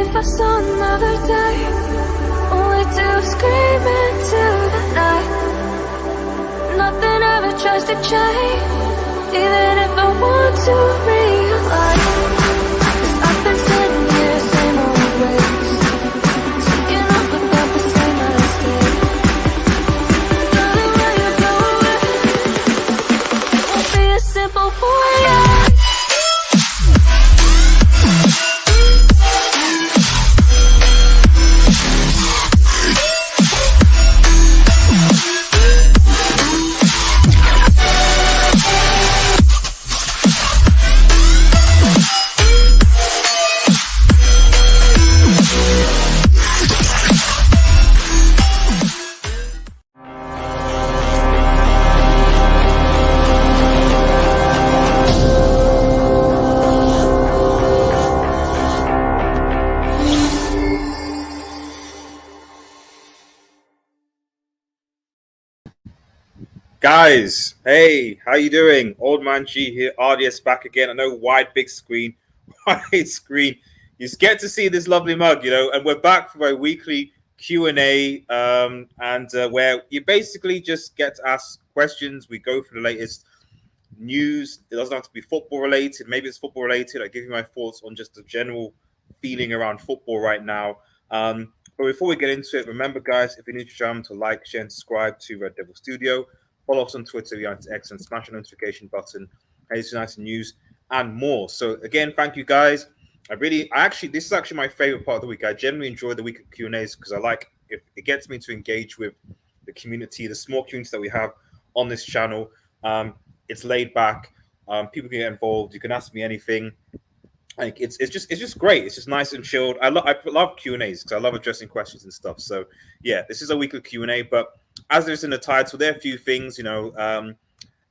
if I saw another day, only to scream into the night. Nothing ever tries to change, even if I want to realize. 'Cause I've been sitting here, same old ways, thinking I'll forget the same mistake. Darling, when you go away, it won't be as simple for you. Guys, hey, how you doing? Old Man G here, RDS back again. I know, wide, big screen, wide screen. You get to see this lovely mug, and we're back for a weekly Q&A, where you basically just get to ask questions. We go through the latest news. It doesn't have to be football related. Maybe it's football related. I give you my thoughts on just the general feeling around football right now. But before we get into it, remember, guys, if you're new to the channel, to like, share, and subscribe to Red Devil Studio. Follow us on Twitter, X, and smash the notification button. It's nice news and more. So again, thank you guys. This is actually my favorite part of the week. I generally enjoy the week of Q&As because it gets me to engage with the community, the small community that we have on this channel. It's laid back. People can get involved. You can ask me anything. Like it's just great. It's just nice and chilled. I love Q&As because I love addressing questions and stuff. So yeah, this is a weekly Q&A, but as there's in the title, there are a few things,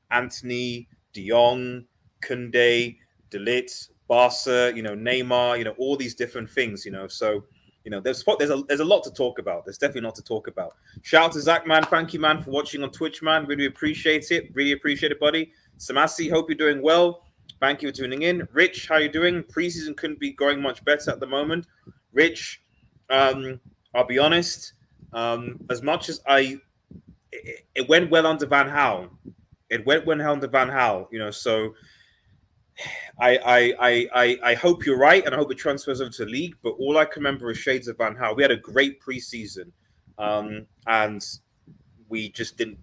Antony, Jong, Kounde, Ligt, Barca, Neymar, all these different things, So, there's a lot to talk about. There's definitely a lot to talk about. Shout out to Zach, man. Thank you, man, for watching on Twitch, man. Really appreciate it. Really appreciate it, buddy. Samasi, hope you're doing well. Thank you for tuning in. Rich, how you doing? Preseason couldn't be going much better at the moment. Rich, I'll be honest. As much as it went well under Van Gaal. It went well under Van Gaal, So I hope you're right, and I hope it transfers over to the league. But all I can remember is shades of Van Gaal. We had a great preseason, and we just didn't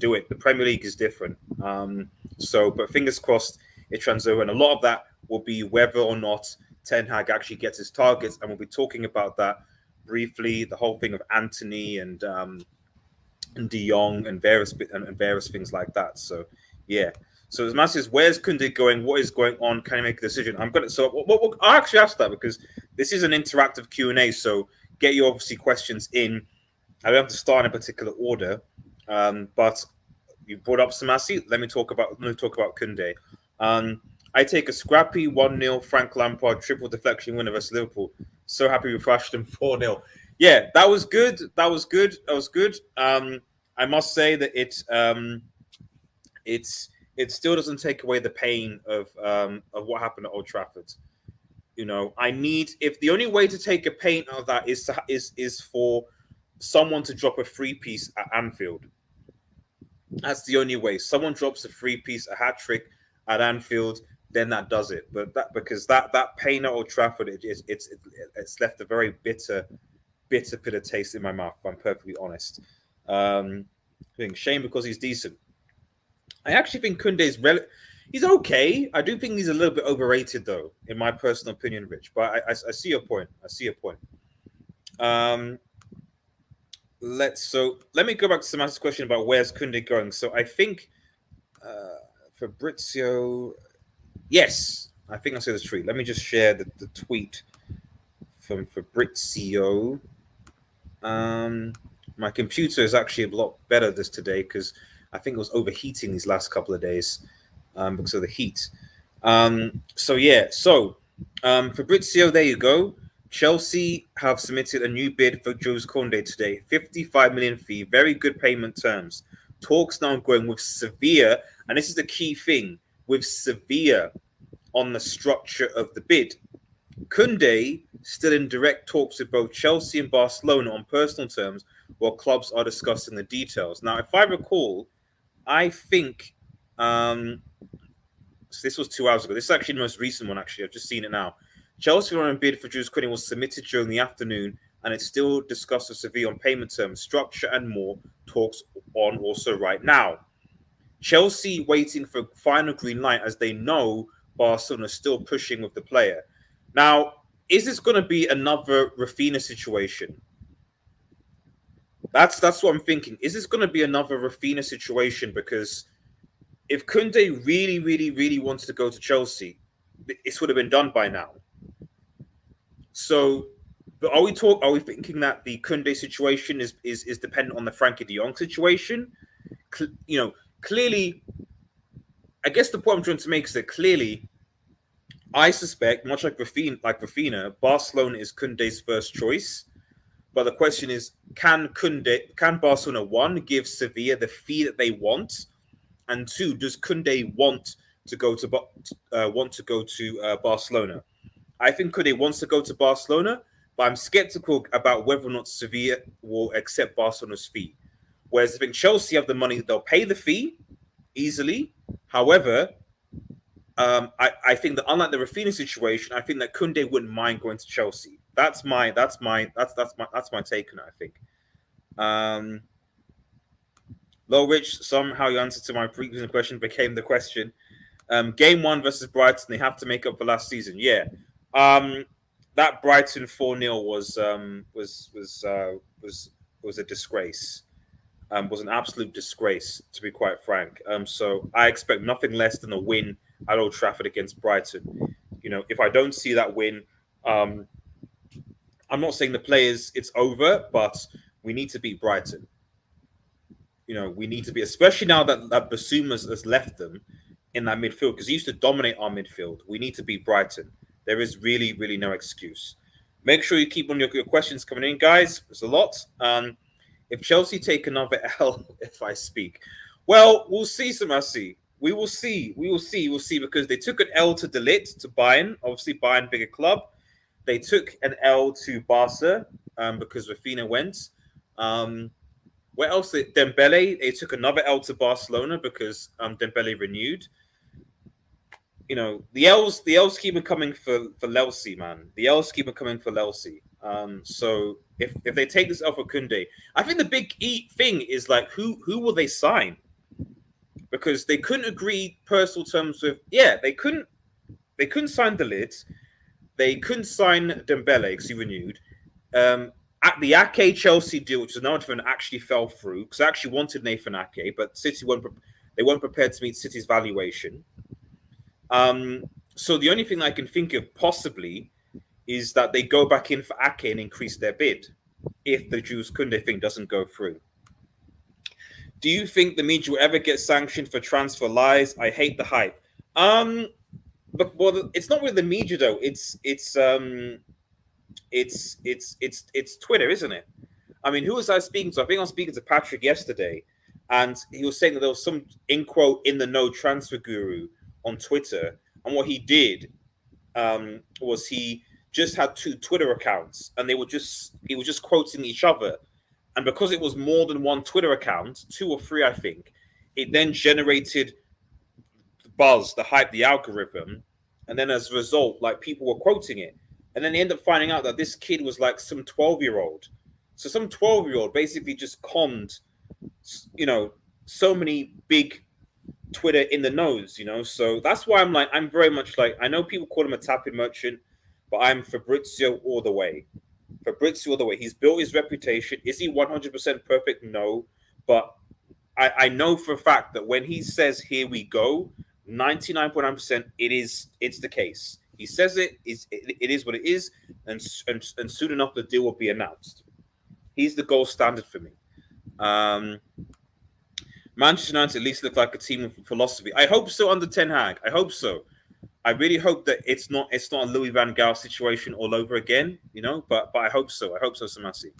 do it. The Premier League is different. But fingers crossed it transfers over, and a lot of that will be whether or not Ten Hag actually gets his targets, and we'll be talking about that briefly. The whole thing of Antony and De Jong and various things like that. So yeah. So as much as where's Kounde going, what is going on? Can I make a decision? I'll actually ask that because this is an interactive Q&A. So get your obviously questions in. I don't have to start in a particular order, but you brought up Samasi. Let me talk about Kounde. I take a scrappy 1-0 Frank Lampard triple deflection winner versus Liverpool. So happy we thrashed them 4-0. Yeah, that was good. That was good. I must say that it still doesn't take away the pain of what happened at Old Trafford. If the only way to take a pain out of that is for someone to drop a free piece at Anfield. That's the only way. Someone drops a free piece, a hat trick at Anfield, then that does it. But because that pain at Old Trafford, it's left a very bitter taste in my mouth, if I'm perfectly honest. Shame because he's decent. I actually think Kounde is he's okay. I do think he's a little bit overrated, though, in my personal opinion, Rich. But I see your point. Let me go back to Samantha's question about where's Kounde going. So I think Fabrizio, yes, I think I saw this tweet. Let me just share the tweet from Fabrizio. My computer is actually a lot better today because I think it was overheating these last couple of days because of the heat. Fabrizio, there you go. Chelsea have submitted a new bid for Jules Kounde today. 55 million fee, very good payment terms. Talks now going with Sevilla, and this is the key thing, with Sevilla on the structure of the bid. Kounde still in direct talks with both Chelsea and Barcelona on personal terms, while clubs are discussing the details. Now, if I recall, I think so this was 2 hours ago. This is actually the most recent one. Actually, I've just seen it now. Chelsea on a bid for Jules Kounde was submitted during the afternoon, and it's still discussed with Sevilla on payment terms, structure, and more. Talks on also right now. Chelsea waiting for final green light as they know Barcelona is still pushing with the player. Now, is this going to be another Rafinha situation? That's what I'm thinking. Is this going to be another Rafinha situation? Because if Kounde really, really, really wants to go to Chelsea, this would have been done by now. So, but are we thinking that the Kounde situation is dependent on the Frankie De Jong situation? Clearly, I guess the point I'm trying to make is that clearly, I suspect, much like Rafinha, Barcelona is Kounde's first choice. But the question is, can Barcelona, one, give Sevilla the fee that they want, and two, does Kounde want to go to Barcelona? I think Kounde wants to go to Barcelona, but I'm skeptical about whether or not Sevilla will accept Barcelona's fee. Whereas I think Chelsea have the money; they'll pay the fee easily. However, I think that unlike the Rafinha situation, I think that Kounde wouldn't mind going to Chelsea. That's my take on it. I think. Low Rich, somehow your answer to my previous question became the question. Game 1 versus Brighton, they have to make up for last season. Yeah. That Brighton 4-0 was a disgrace. Was an absolute disgrace, to be quite frank. So I expect nothing less than a win at Old Trafford against Brighton. If I don't see that win, I'm not saying the players it's over, but we need to beat Brighton. We need to be, especially now that Basuma has left them in that midfield, because he used to dominate our midfield. We need to beat Brighton. There is really, really no excuse. Make sure you keep on your questions coming in, guys. There's a lot. If Chelsea take another L, if I speak, well, we'll see, Samasi. We will see, because they took an L to Delit, to Bayern. Obviously, Bayern, bigger club. They took an L to Barca because Rafinha went. Where else? Dembele, they took another L to Barcelona because Dembele renewed. The L's keep on coming for Lelsey, man. The L's keep on coming for Lelsey. So if they take this L for Kounde, I think the big thing is like who will they sign? Because they couldn't agree personal terms with. Yeah, they couldn't sign the Lids. They couldn't sign Dembele because he renewed. At the Ake Chelsea deal, which is another one, actually fell through because I actually wanted Nathan Ake, but City weren't prepared to meet City's valuation. So the only thing I can think of possibly is that they go back in for Ake and increase their bid if the Jules Kounde thing doesn't go through. Do you think the media will ever get sanctioned for transfer lies? I hate the hype. But it's not with the media though. It's Twitter, isn't it? I mean, who was I speaking to? I think I was speaking to Patrick yesterday, and he was saying that there was some in quote in the know transfer guru on Twitter, and what he did was he just had 2 Twitter accounts, and he was just quoting each other, and because it was more than one Twitter account, 2 or 3, I think, it then generated the buzz, the hype, the algorithm, and then as a result, like people were quoting it. And then they end up finding out that this kid was like some 12-year-old. So some 12-year-old basically just conned, so many big Twitter in the nose, So that's why I'm very much like, I know people call him a tapping merchant, but I'm Fabrizio all the way. Fabrizio all the way. He's built his reputation. Is he 100% perfect? No. But I know for a fact that when he says, here we go, 99.9%, it's the case. He says it is what it is, and soon enough the deal will be announced. He's the gold standard for me. Manchester United at least look like a team with philosophy. I hope so under Ten Hag. I hope so. I really hope that it's not a Louis van Gaal situation all over again, But I hope so. I hope so, Samasi.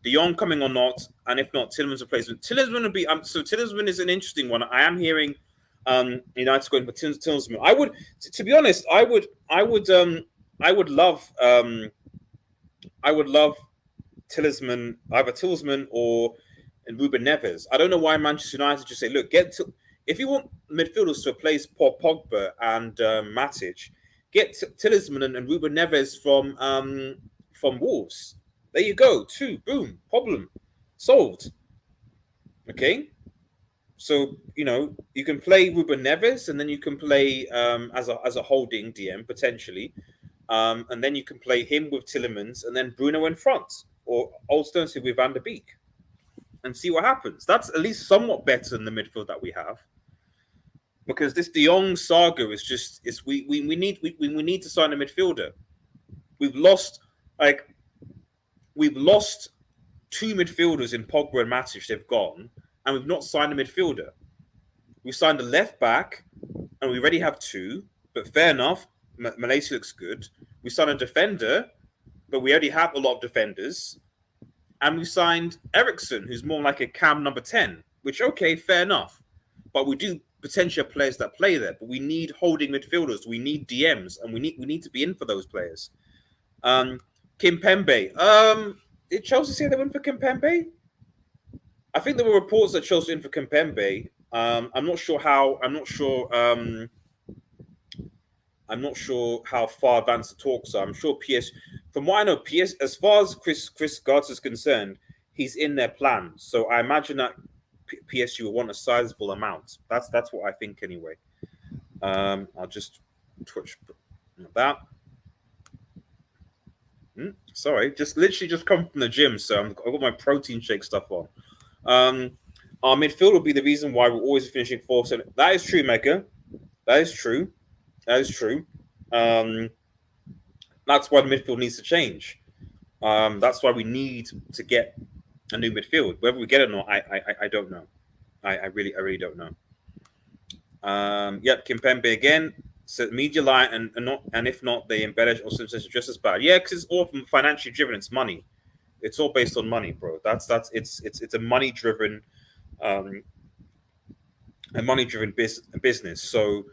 De Jong coming or not, and if not, Tielemans replacement. Tielemans will be. So Tielemans is an interesting one. I am hearing United going for Tielemans. I would, to be honest, I would I would love Talisman, either Talisman or and Ruben Neves. I don't know why Manchester United just say, look, if you want midfielders to replace Paul Pogba and Matic, get Talisman and Ruben Neves from Wolves. There you go, two, boom, problem solved. Okay, so you can play Ruben Neves, and then you can play as a holding DM potentially, and then you can play him with Tillemans, and then Bruno in front, or alternatively with Van der Beek, and see what happens. That's at least somewhat better than the midfield that we have, because this De Jong saga is just we need to sign a midfielder. We've lost two midfielders in Pogba and Matic. They've gone, and we've not signed a midfielder. We signed a left back, and we already have two. But fair enough, Malaysia looks good. We signed a defender, but we already have a lot of defenders. And we signed Ericsson, who's more like a cam number 10, which, okay, fair enough. But we do potential players that play there. But we need holding midfielders. We need DMs, and we need to be in for those players. Kimpembe. Did Chelsea say they went for Kimpembe? I think there were reports that Chelsea went for Kimpembe. I'm not sure how. I'm not sure how far advanced the talks are. I'm sure PS. From what I know, PS. As far as Chris Gartz is concerned, he's in their plans. So I imagine that PSG will want a sizable amount. That's what I think anyway. I'll just twitch that. Sorry, just come from the gym, so I've got my protein shake stuff on. Our midfield will be the reason why we're always finishing fourth. That is true, Mecca. That is true. That's why the midfield needs to change. That's why we need to get a new midfield. Whether we get it or not, I don't know. I really don't know. Yep, Kimpembe again. So media lie and if not, they embellish or sometimes just as bad. Yeah, because it's all financially driven. It's money. It's all based on money, bro. It's a money driven, business. So,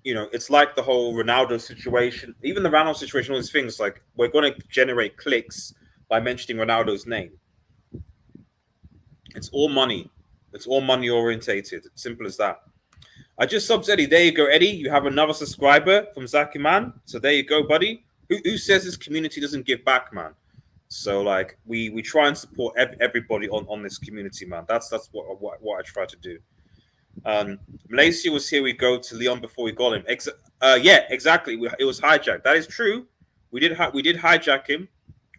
it's like the whole Ronaldo situation. Even the Ronaldo situation, all these things, like we're going to generate clicks by mentioning Ronaldo's name. It's all money. It's all money orientated. Simple as that. I just subbed Eddie. There you go, Eddie. You have another subscriber from Zaki Man. So there you go, buddy. Who says this community doesn't give back, man? So like we try and support everybody on this community, man. That's what I try to do. Malaysia was here. We go to Leon before we got him. Yeah, exactly. It was hijacked. That is true. We did hijack him.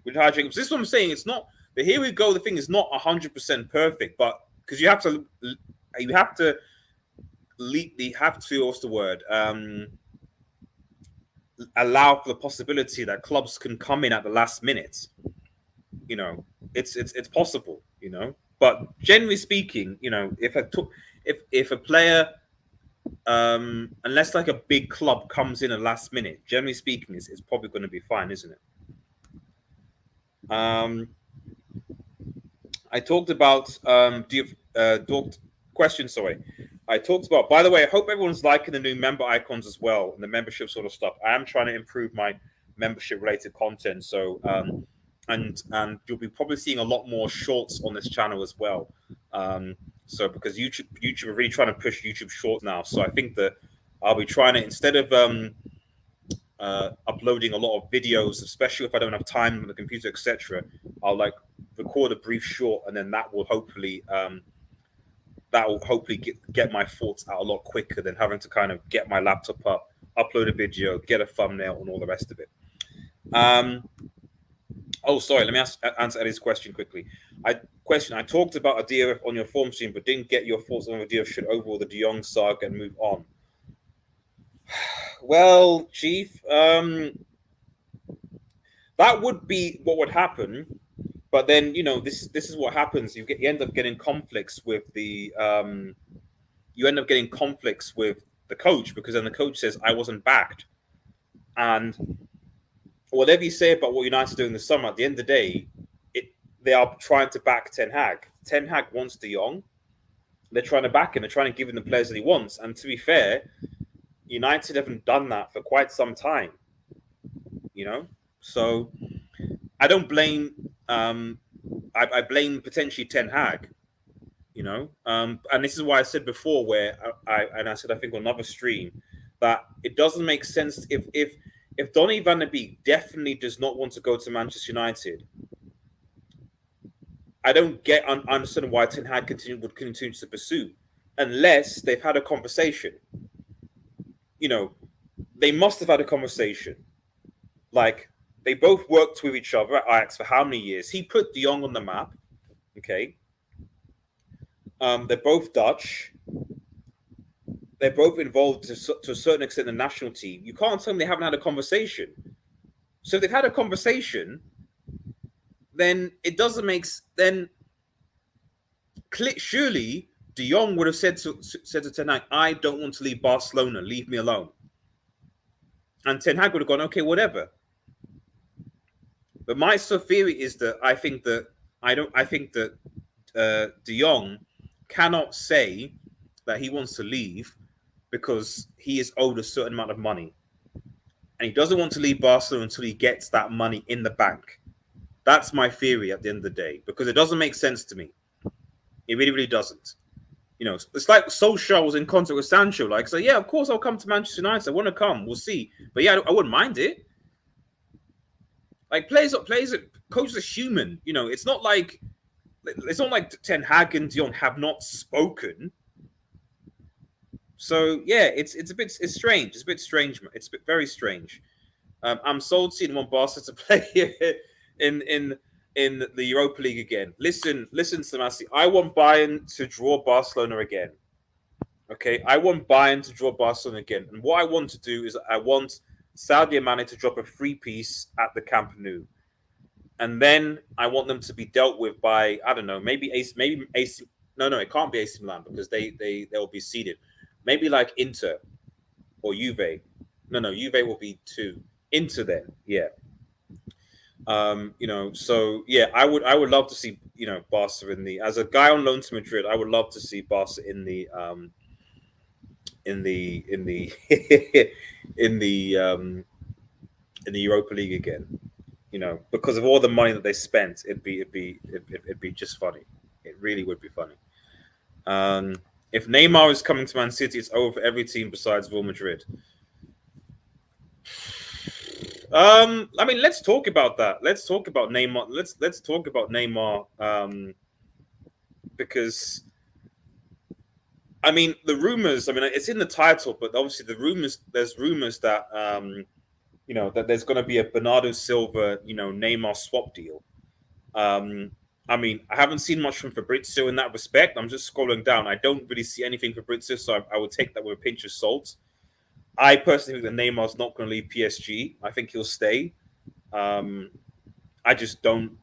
We did hijack him. So this is what I'm saying. It's not the here we go. The thing is not 100% perfect, but because you have to what's the word? Allow for the possibility that clubs can come in at the last minute. It's possible. But generally speaking, if a player, unless like a big club comes in at last minute, generally speaking, it's probably going to be fine, isn't it? I talked about question. Sorry, I talked about. By the way, I hope everyone's liking the new member icons as well and the membership sort of stuff. I am trying to improve my membership related content. So and you'll be probably seeing a lot more shorts on this channel as well. So because YouTube are really trying to push YouTube shorts now. So I think that I'll be trying to, instead of uploading a lot of videos, especially if I don't have time on the computer, etc., I'll like record a brief short, and then that will hopefully get my thoughts out a lot quicker than having to kind of get my laptop up, upload a video, get a thumbnail, and all the rest of it. Oh, sorry. Let me answer Eddie's question quickly. I talked about Adia on your form stream, but didn't get your thoughts on Adia should overhaul the De Jong saga and move on. Well, Chief, that would be what would happen. But then, this is what happens. You end up getting conflicts with the coach, because then the coach says, I wasn't backed. And whatever you say about what United do in the summer, at the end of the day, they are trying to back Ten Hag. Ten Hag wants De Jong. They're trying to back him. They're trying to give him the players that he wants. And to be fair, United haven't done that for quite some time. you know. So I don't blame. I blame potentially Ten Hag, you know. And this is why I said before, where I said I think on another stream that it doesn't make sense if Donny van der Beek definitely does not want to go to Manchester United. I don't understand why Ten Hag would continue to pursue, unless they've had a conversation. You know, they must have had a conversation. Like, they both worked with each other at Ajax for how many years? He put De Jong on the map. Okay. They're both Dutch. They're both involved to a certain extent in the national team. You can't tell them they haven't had a conversation. So if they've had a conversation, then it doesn't make then. Surely De Jong would have said to Ten Hag, "I don't want to leave Barcelona. Leave me alone." And Ten Hag would have gone, "Okay, whatever." But my theory is that I think that De Jong cannot say that he wants to leave because he is owed a certain amount of money, and he doesn't want to leave Barcelona until he gets that money in the bank. That's my theory at the end of the day, because it doesn't make sense to me. It really, really doesn't. You know, it's like Solskjaer was in contact with Sancho. Like, so yeah, of course I'll come to Manchester United. I want to come. We'll see. But yeah, I wouldn't mind it. Like coaches are human. You know, it's not like Ten Hag and De Jong have not spoken. So yeah, it's strange. It's a bit strange. It's very strange. I'm sold seeing want Barca to play in the Europa League again. Listen, Samasi. I want Bayern to draw Barcelona again. Okay, I want Bayern to draw Barcelona again. And what I want to do is I want Sadio Mane to drop a free piece at the Camp Nou. And then I want them to be dealt with by, I don't know, maybe AC. No, it can't be AC Milan because they'll be seeded. Maybe like Inter or Juve. No, Juve will be 2. Inter then, yeah. You know, so yeah, I would love to see, you know, Barca in the, as a guy on loan to Madrid, I would love to see Barca in the in the in the Europa League again. You know, because of all the money that they spent, it'd be just funny. It really would be funny. If Neymar is coming to Man City, it's over for every team besides Real Madrid. I mean, let's talk about that. Let's talk about Neymar. Let's talk about Neymar. Because I mean, the rumors. I mean, it's in the title, but obviously the rumors. There's rumors that you know, that there's going to be a Bernardo Silva, you know, Neymar swap deal. I mean, I haven't seen much from Fabrizio in that respect. I'm just scrolling down. I don't really see anything for Fabrizio, so I would take that with a pinch of salt. I personally think that Neymar's not going to leave PSG. I think he'll stay. I just don't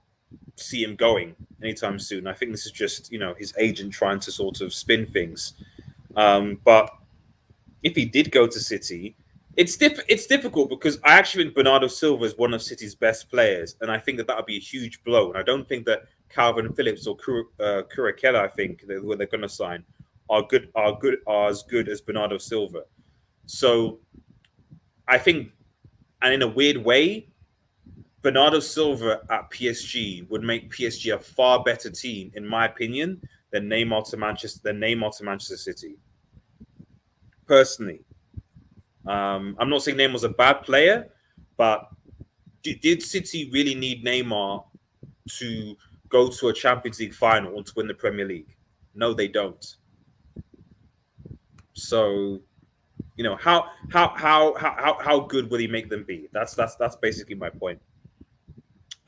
see him going anytime soon. I think this is just, you know, his agent trying to sort of spin things. But if he did go to City, it's difficult because I actually think Bernardo Silva is one of City's best players, and I think that would be a huge blow. And I don't think that Calvin Phillips or Kurakela, I think, where they're going to sign, are as good as Bernardo Silva. So I think, and in a weird way, Bernardo Silva at PSG would make PSG a far better team, in my opinion, than Neymar to Manchester City. Personally, I'm not saying Neymar's a bad player, but did City really need Neymar to go to a Champions League final or to win the Premier League? No, they don't. So, you know, how good would he make them be? That's basically my point.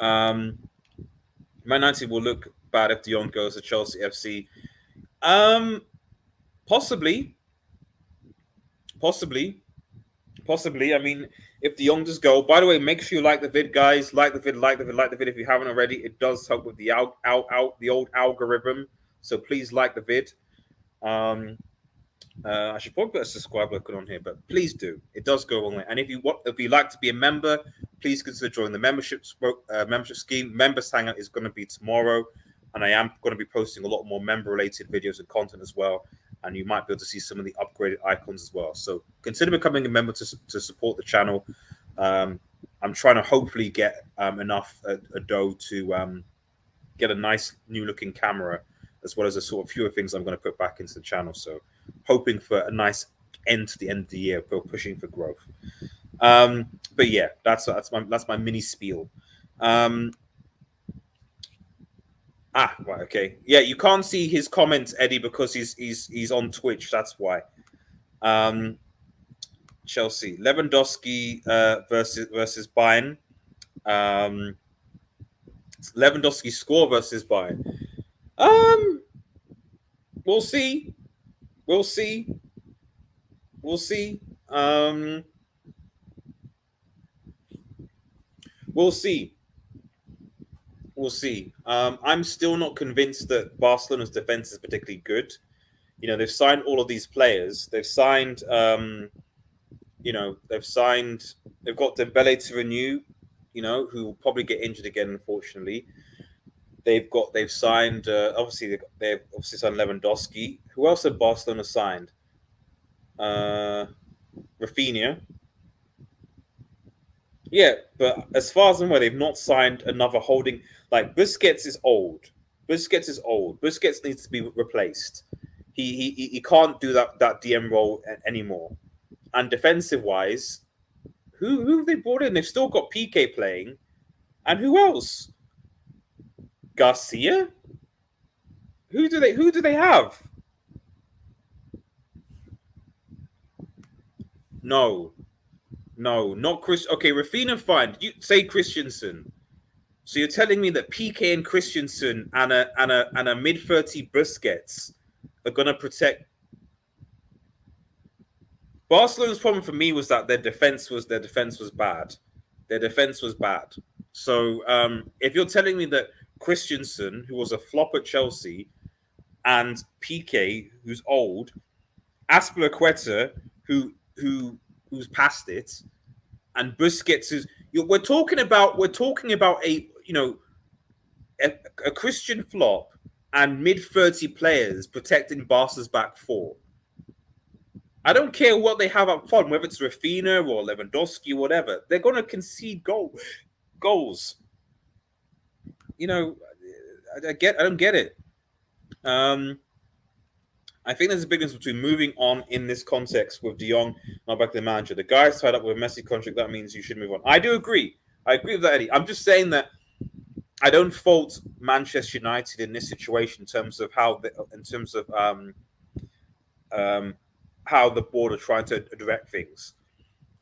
Man United will look bad if De Jong goes to Chelsea FC. Possibly. I mean, if De Jong does go. By the way, make sure you like the vid, guys. Like the vid if you haven't already. It does help with the the old algorithm. So please like the vid. I should probably put a subscribe button on here, but please do. It does go a long way. And if you like to be a member, please consider joining the membership scheme. Members Hangout is going to be tomorrow, and I am going to be posting a lot more member-related videos and content as well. And you might be able to see some of the upgraded icons as well. So consider becoming a member to support the channel. I'm I'm trying to hopefully get enough a dough to get a nice new looking camera, as well as a sort of fewer things I'm going to put back into the channel. So hoping for a nice end to the end of the year, but pushing for growth. But yeah, that's my mini spiel. Right, okay. Yeah, you can't see his comments, Eddie, because he's on Twitch. That's why. Chelsea, Lewandowski versus Bayern. Lewandowski score versus Bayern. We'll see. We'll see. We'll see. We'll see. We'll see. I'm still not convinced that Barcelona's defense is particularly good. You know, they've signed all of these players. They've signed, they've got Dembele to renew, who will probably get injured again, unfortunately. They've signed, they've obviously signed Lewandowski. Who else have Barcelona signed? Rafinha. Yeah, but as far as I'm aware, they've not signed another holding. Like Busquets is old. Busquets needs to be replaced. He can't do that DM role anymore. And defensive wise, who have they brought in? They've still got PK playing, and who else? Garcia. Who do they have? No, not Chris. Okay, Rafinha, fine. You say Christensen. So you're telling me that PK and Christensen and a mid-30 Busquets are gonna protect. Barcelona's problem for me was that their defense was bad. Their defense was bad. So if you're telling me that Christensen, who was a flop at Chelsea, and PK, who's old, Aspilicueta, who's past it, and Busquets is, we're talking about a Christian flop and mid-30 players protecting Barca's back four. I don't care what they have up front, whether it's Rafinha or Lewandowski or whatever. They're going to concede goals. I don't get it. I think there's a big difference between moving on in this context with De Jong, not back to the manager. The guy's tied up with a Messi contract. That means you should move on. I do agree. I agree with that, Eddie. I'm just saying that I don't fault Manchester United in this situation in terms of how the board are trying to direct things.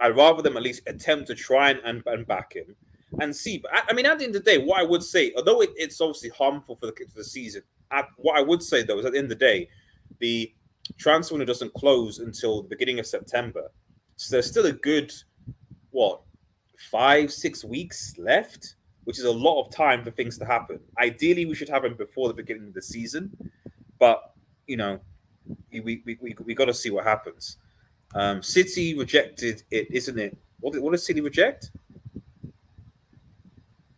I'd rather them at least attempt to try and back him and see. But I mean, at the end of the day, what I would say, although it's obviously harmful for the season, what I would say though is at the end of the day, the transfer window doesn't close until the beginning of September. So there's still a good, 5-6 weeks left, which is a lot of time for things to happen. Ideally, we should have them before the beginning of the season. But, we got to see what happens. City rejected it, isn't it? What did City reject?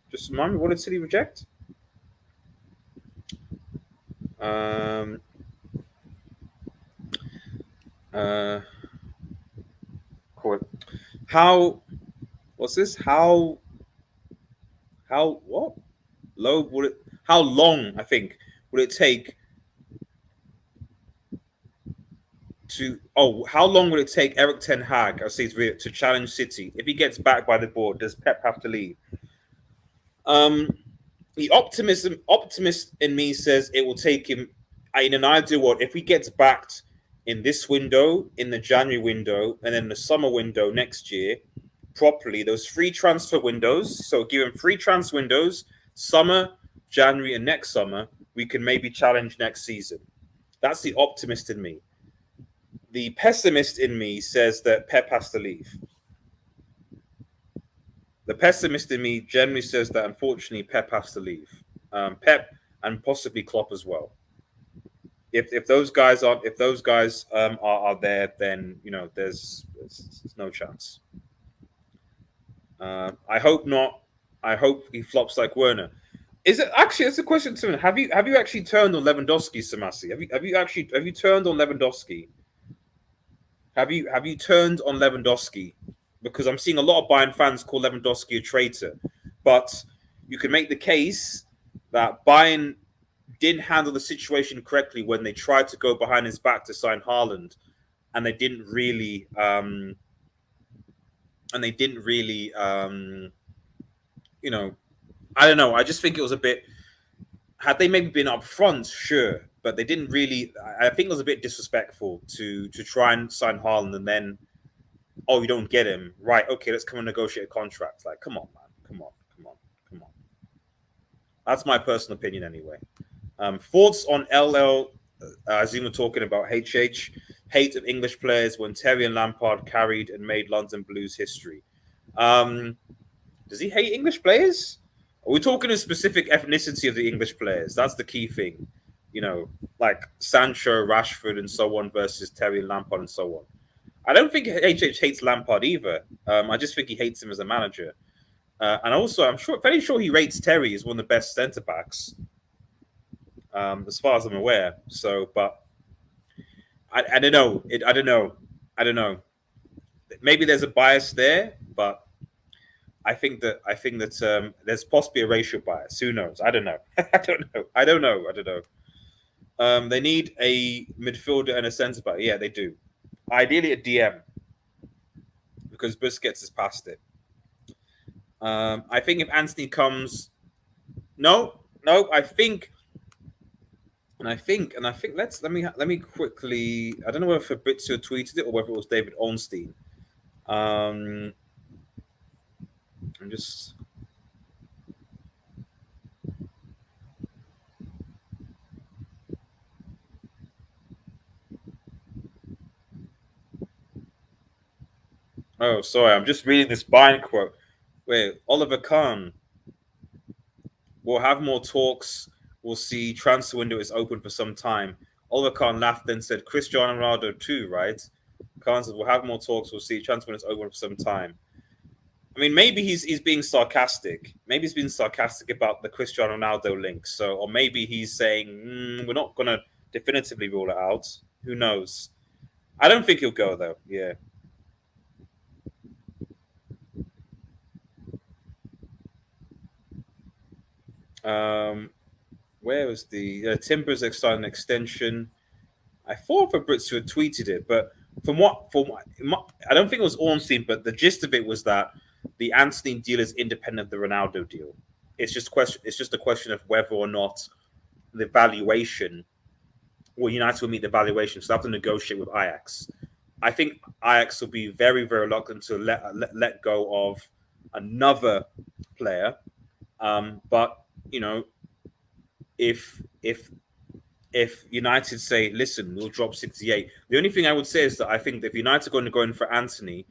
Just remind me, what did City reject? How? What's this? How? What? Low? Would it? How long? I think would it take to? How long would it take Eric Ten Hag, I say, to challenge City? If he gets backed by the board, does Pep have to leave? The optimist in me says it will take him. In an ideal world, if he gets backed in this window, in the January window, and then the summer window next year, properly, those free transfer windows. So give him free transfer windows, summer, January, and next summer. We can maybe challenge next season. That's the optimist in me. The pessimist in me says that Pep has to leave. The pessimist in me generally says that unfortunately Pep has to leave. Pep and possibly Klopp as well. If those guys are there, then there's no chance. I hope not. I hope he flops like Werner. Is it actually? It's a question to me. Have you actually turned on Lewandowski, Samasi? Have you turned on Lewandowski? Have you turned on Lewandowski because I'm seeing a lot of Bayern fans call Lewandowski a traitor. But you can make the case that Bayern didn't handle the situation correctly when they tried to go behind his back to sign Haaland, and they didn't really, you know, I don't know. I just think it was a bit. Had they maybe been up front, sure, but they didn't really. I think it was a bit disrespectful to try and sign Haaland and then, oh, you don't get him, right? Okay, let's come and negotiate a contract. Like, come on, man, come on, come on, come on. That's my personal opinion, anyway. Thoughts on LL? As you were talking about HH hate of English players when Terry and Lampard carried and made London Blues history. Does he hate English players? Are we talking a specific ethnicity of the English players? That's the key thing. You know, like Sancho, Rashford, and so on versus Terry and Lampard and so on. I don't think HH hates Lampard either. I just think he hates him as a manager. And also, I'm fairly sure he rates Terry as one of the best centre backs, as far as I'm aware. So, but I don't know. I don't know. I don't know. Maybe there's a bias there, but I think that there's possibly a racial bias. Who knows? I don't know. I don't know. They need a midfielder and a centre back. Yeah, they do. Ideally, a DM because Busquets is past it. I think if Antony comes, no, I think let me quickly. I don't know whether Fabrizio tweeted it or whether it was David Ornstein. I'm just. Oh, sorry. I'm just reading this Bayern quote. Wait, Oliver Kahn. We'll have more talks. We'll see. Transfer window is open for some time. Oliver Kahn laughed and said, Cristiano Ronaldo too, right? Kahn said, we'll have more talks. We'll see. Transfer window is open for some time. I mean, maybe he's being sarcastic. Maybe he's being sarcastic about the Cristiano Ronaldo link. So, or maybe he's saying, we're not going to definitively rule it out. Who knows? I don't think he'll go, though. Yeah. Where was the Timbers signed an extension? I thought Fabrizio had tweeted it, but I don't think it was Ornstein, but the gist of it was that the Antony deal is independent of the Ronaldo deal. It's just a question of whether or not the valuation, or United will meet the valuation, so they have to negotiate with Ajax. I think Ajax will be very, very reluctant to let go of another player. But you know, if United say, listen, we'll drop 68. The only thing I would say is that I think that if United are going to go in for Antony,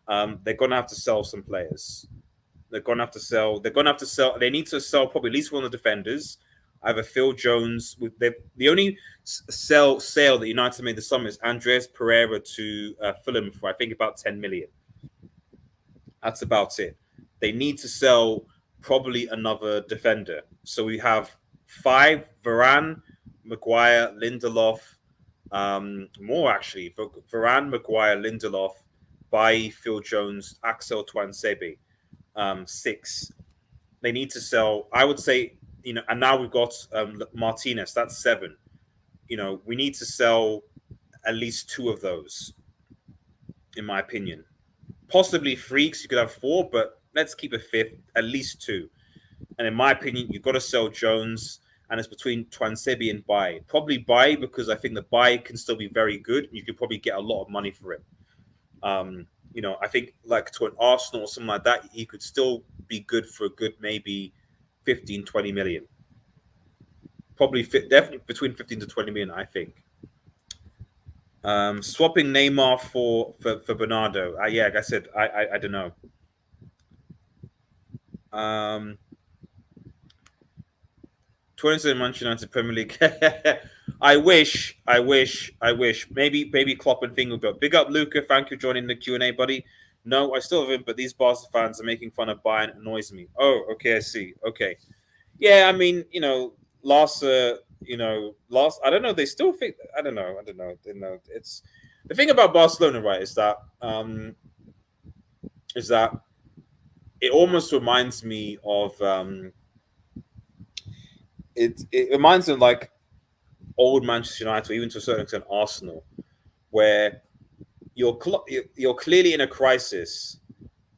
they're going to have to sell some players. They're going to have to sell. They need to sell probably at least one of the defenders. Either Phil Jones. The only sale that United made this summer is Andreas Pereira to Fulham for I think about 10 million. That's about it. They need to sell probably another defender. So we have 5: Varane, Maguire, Lindelof, more actually. Varane, Maguire, Lindelof, Bailly, Phil Jones, Axel Tuanzebe. 6. They need to sell. I would say, and now we've got Martinez. That's 7. We need to sell at least 2 of those, in my opinion. Possibly 3, because you could have 4, but let's keep a 5th, at least 2. And in my opinion, you've got to sell Jones, and it's between Tuanzebe and Bailly. Probably Bailly, because I think the Bailly can still be very good, and you could probably get a lot of money for it. I think like to an Arsenal or something like that, he could still be good for a good maybe 15, 20 million. Probably definitely between 15 to 20 million, I think. Swapping Neymar for Bernardo. Yeah, like I said, I don't know. 27 Manchester United Premier League. I wish. Maybe Klopp and thing will go. Big up, Luca. Thank you for joining the Q&A, buddy. No, I still haven't, but these Barca fans are making fun of Bayern. Annoys me. Oh, okay, I see. Okay. Yeah, I mean, last, I don't know. They still think, I don't know. It's the thing about Barcelona, right, is that is that it almost reminds me of it reminds me of like old Manchester United, or even to a certain extent Arsenal, where you're clearly in a crisis,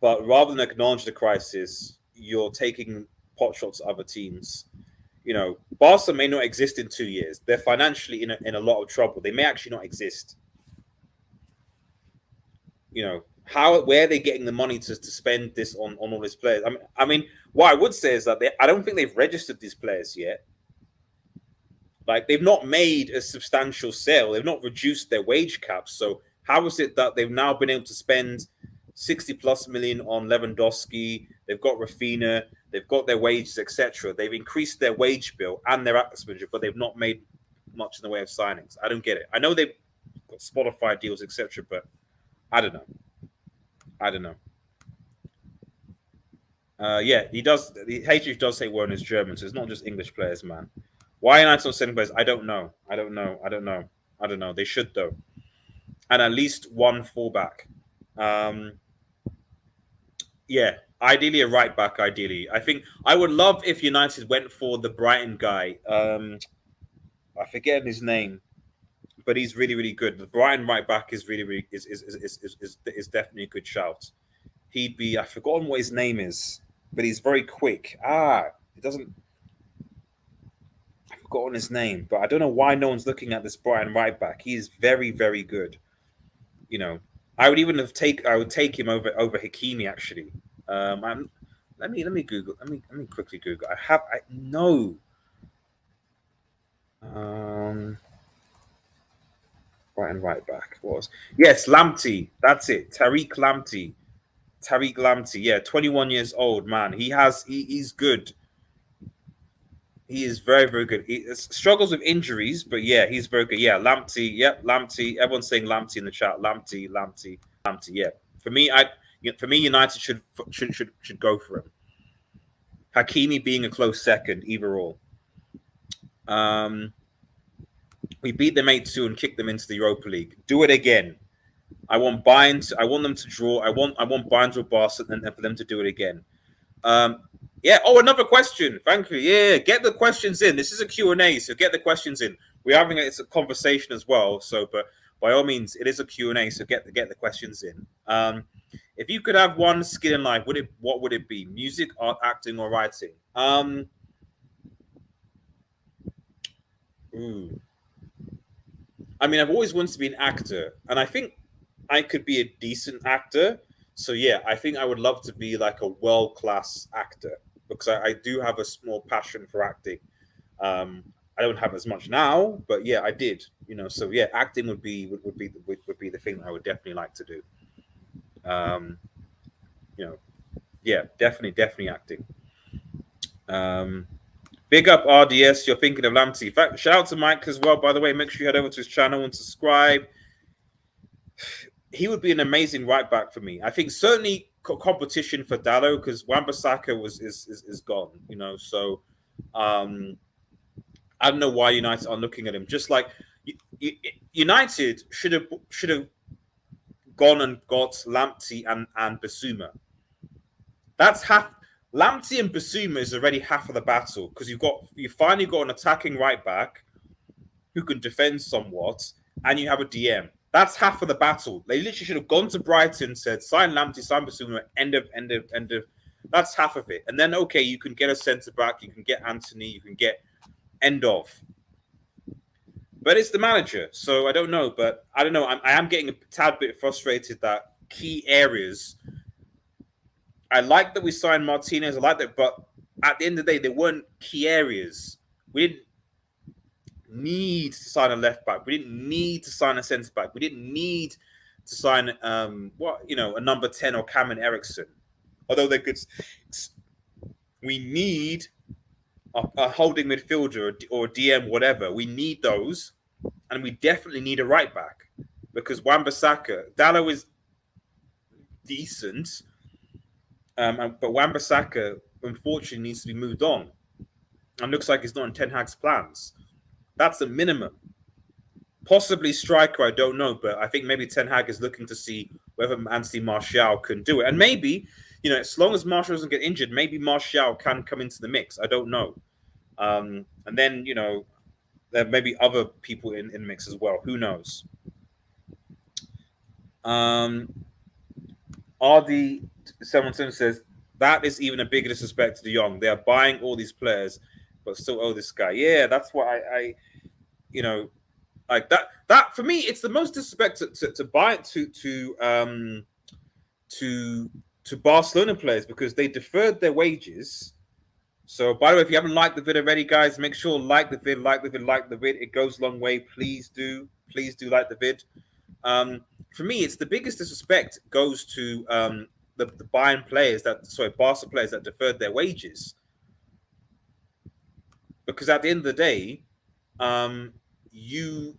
but rather than acknowledge the crisis, you're taking pot shots at other teams. You know, Barca may not exist in 2 years. They're financially in a lot of trouble. They may actually not exist. You know, where are they getting the money to spend this on all these players? I mean, what I would say is that I don't think they've registered these players yet. Like, they've not made a substantial sale. They've not reduced their wage caps. So how is it that they've now been able to spend 60 plus million on Lewandowski? They've got Rafinha. They've got their wages, etc. They've increased their wage bill and their expenditure, but they've not made much in the way of signings. I don't get it. I know they've got Spotify deals, etc., but I don't know. I don't know. Yeah, he does. The HH does say Werner is German, so it's not just English players, man. Why United not sending players? I don't know. I don't know. They should, though. And at least one fullback. Yeah, ideally a right back. Ideally, I think I would love if United went for the Brighton guy. I forget his name, but he's really, really good. The Brighton right back is really is definitely a good shout. He'd be. I've forgotten what his name is, but he's very quick. It doesn't. I've forgotten his name, but I don't know why no one's looking at this Brighton right back. He is very, very good. You know, I would take him over Hakimi actually. Let me Google. Let me quickly Google. I know. Brighton right back yes, Lamptey. That's it. Tariq Lamptey. Yeah, 21 years old, man. He's good. He is very, very good. He struggles with injuries, but yeah, he's very good. Yeah, Lamptey. Yep, Lamptey. Everyone's saying Lamptey in the chat. Lamptey. Yeah. For me, United should go for him. Hakimi being a close second, either or. We beat them 8-2 and kicked them into the Europa League. Do it again. I want them to draw. I want Bayern to Barca and for them to do it again. Yeah. Oh, another question. Thank you. Yeah. Get the questions in. This is a Q&A, so get the questions in. We're having it's a conversation as well. So, but by all means, it is a Q&A, so get the questions in. If you could have one skill in life, what would it be? Music, art, acting, or writing? I mean, I've always wanted to be an actor, and I think I could be a decent actor. So yeah, I think I would love to be like a world-class actor, because I do have a small passion for acting. I don't have as much now, but yeah, I did. You know, so yeah, acting would be the thing that I would definitely like to do. You know, yeah, definitely acting. Big up RDS, you're thinking of Lamptey. Shout out to Mike as well, by the way. Make sure you head over to his channel and subscribe. He would be an amazing right back for me. I think certainly competition for Dallo, because Wan-Bissaka is gone, you know. So I don't know why United are looking at him. Just like United should have gone and got Lamptey and Bissouma. That's half. Lamptey and Bissouma is already half of the battle, because you finally got an attacking right back who can defend somewhat, and you have a DM. That's half of the battle. They literally should have gone to Brighton, said sign Lamptey, sign Bissouma, end of. That's half of it, and then okay, you can get a centre back, you can get Antony, you can get end of. But it's the manager, so I don't know. But I don't know. I am getting a tad bit frustrated that key areas. I like that we signed Martinez. I like that, but at the end of the day, they weren't key areas. We didn't need to sign a left back. We didn't need to sign a centre back. We didn't need to sign a number 10 or Cameron Eriksson. Although they could, we need a holding midfielder or DM, whatever. We need those, and we definitely need a right back, because Wan-Bissaka, Dallo is decent. But Wan-Bissaka, unfortunately, needs to be moved on, and looks like it's not in Ten Hag's plans. That's a minimum. Possibly striker, I don't know, but I think maybe Ten Hag is looking to see whether Anthony Martial can do it, and maybe as long as Martial doesn't get injured, maybe Martial can come into the mix. I don't know, and then there may be other people in the mix as well. Who knows? RD 77 says that is even a bigger disrespect to the Young. They are buying all these players, but still owe this guy. Yeah, that's what I like that for me, it's the most disrespect to buy it to Barcelona players because they deferred their wages. So by the way, if you haven't liked the vid already, guys, make sure like the vid, like the vid, like the vid. It goes a long way. Please do like the vid. For me, it's the biggest disrespect goes to the Bayern players Barca players that deferred their wages. Because at the end of the day, you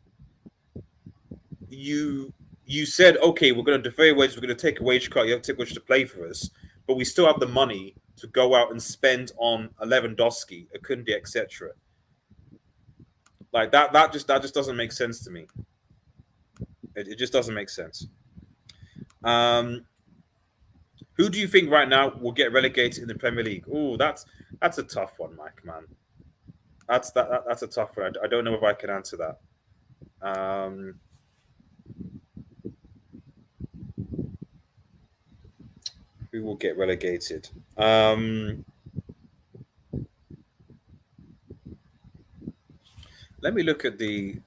you said, okay, we're going to defer your wages, we're going to take a wage cut, you have to take wage to play for us, but we still have the money to go out and spend on Lewandowski, Kounde, etc. Like that just doesn't make sense to me. It just doesn't make sense. Who do you think right now will get relegated in the Premier League? Oh, that's a tough one, Mike, man. That's a tough one. I don't know if I can answer that. Who will get relegated? Let me look at the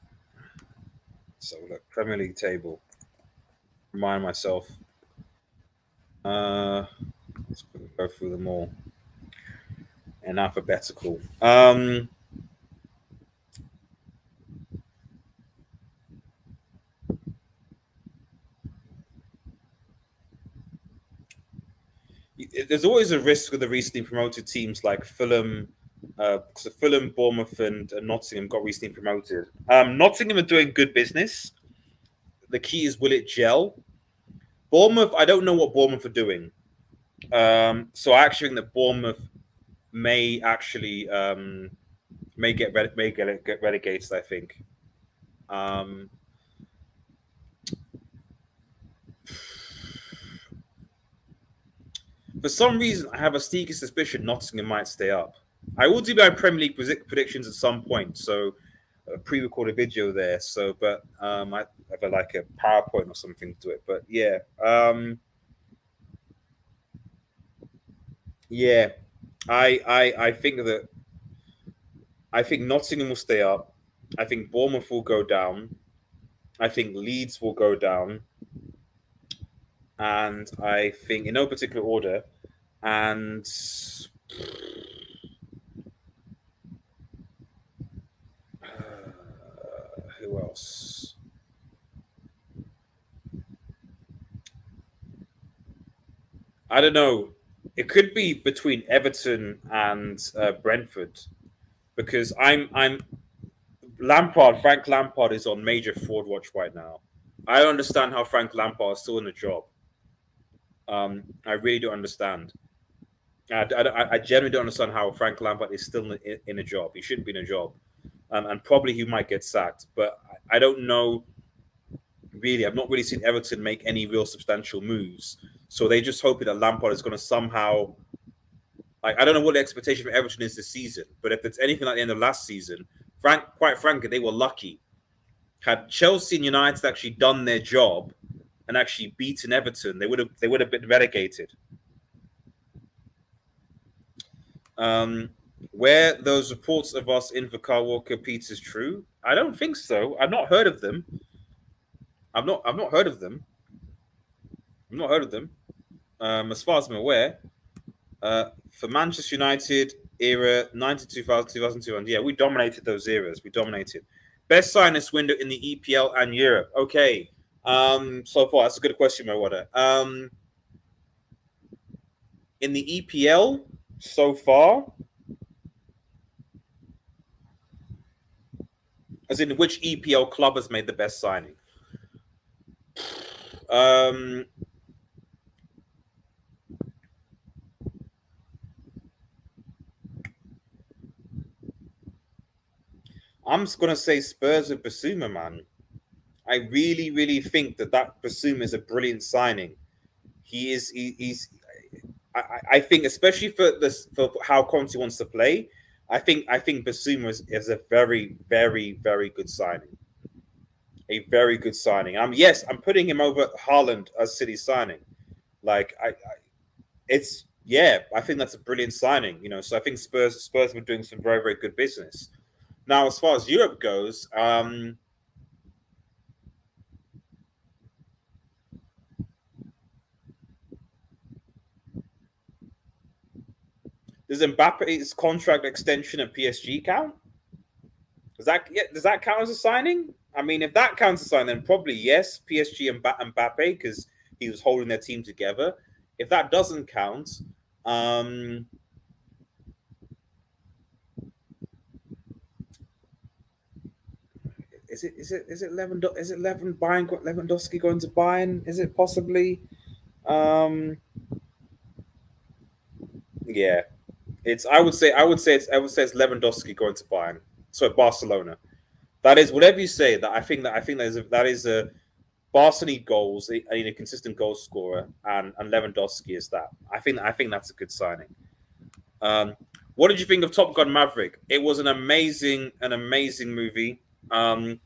Premier League table. Remind myself. Let's go through them all in alphabetical. There's always a risk with the recently promoted teams like Fulham. So Fulham, Bournemouth, and Nottingham got recently promoted. Nottingham are doing good business. The key is, will it gel? Bournemouth, I don't know what Bournemouth are doing. So I actually think that Bournemouth may actually get relegated. I think. For some reason, I have a sneaky suspicion Nottingham might stay up. I will do my Premier League predictions at some point, so a pre-recorded video there. So, but I have like a PowerPoint or something to it. But yeah, yeah, I think that Nottingham will stay up. I think Bournemouth will go down. I think Leeds will go down, and I think in no particular order, and who else? I don't know. It could be between Everton and Brentford, because I'm Frank Lampard is on major fraud watch right now. I don't understand how Frank Lampard is still in the job. I really don't understand. I genuinely don't understand how Frank Lampard is still in a job. He shouldn't be in a job, and probably he might get sacked. But I don't know. Really, I've not really seen Everton make any real substantial moves. So they just hoping that Lampard is going to somehow, like, I don't know what the expectation for Everton is this season, but if it's anything like the end of last season, quite frankly, they were lucky. Had Chelsea and United actually done their job and actually beaten Everton, they would have been relegated. Where those reports of us in for Kyle Walker Peters true? I don't think so. I've not heard of them. I've not heard of them. I've not heard of them. As far as I'm aware, for Manchester United era 92,000, 2002, and yeah, we dominated those eras. We dominated. Best sign this window in the EPL and Europe. Okay. So far, that's a good question, Mawada. In the EPL so far, as in which EPL club has made the best signing? I'm just gonna say Spurs with Basuma, man. I really, really think that Basuma is a brilliant signing. He is. He's. I think, especially for this, for how Conte wants to play, I think Basuma is a very, very, very good signing. A very good signing. Yes, I'm putting him over Haaland as City signing. Like it's yeah, I think that's a brilliant signing. So I think Spurs were doing some very, very good business. Now, as far as Europe goes, does Mbappe's contract extension at PSG count? Does that count as a signing? I mean, if that counts as a signing, then probably yes, PSG and Mbappe, because he was holding their team together. If that doesn't count, um, Lewandowski going to Bayern? Is it possibly? Um, yeah, it's. I would say it's Lewandowski going to Bayern. So Barcelona. That is whatever you say. I think that is a Barca need goals. They need a consistent goal scorer, and Lewandowski is that. I think that's a good signing. Um, what did you think of Top Gun Maverick? It was an amazing movie. Um,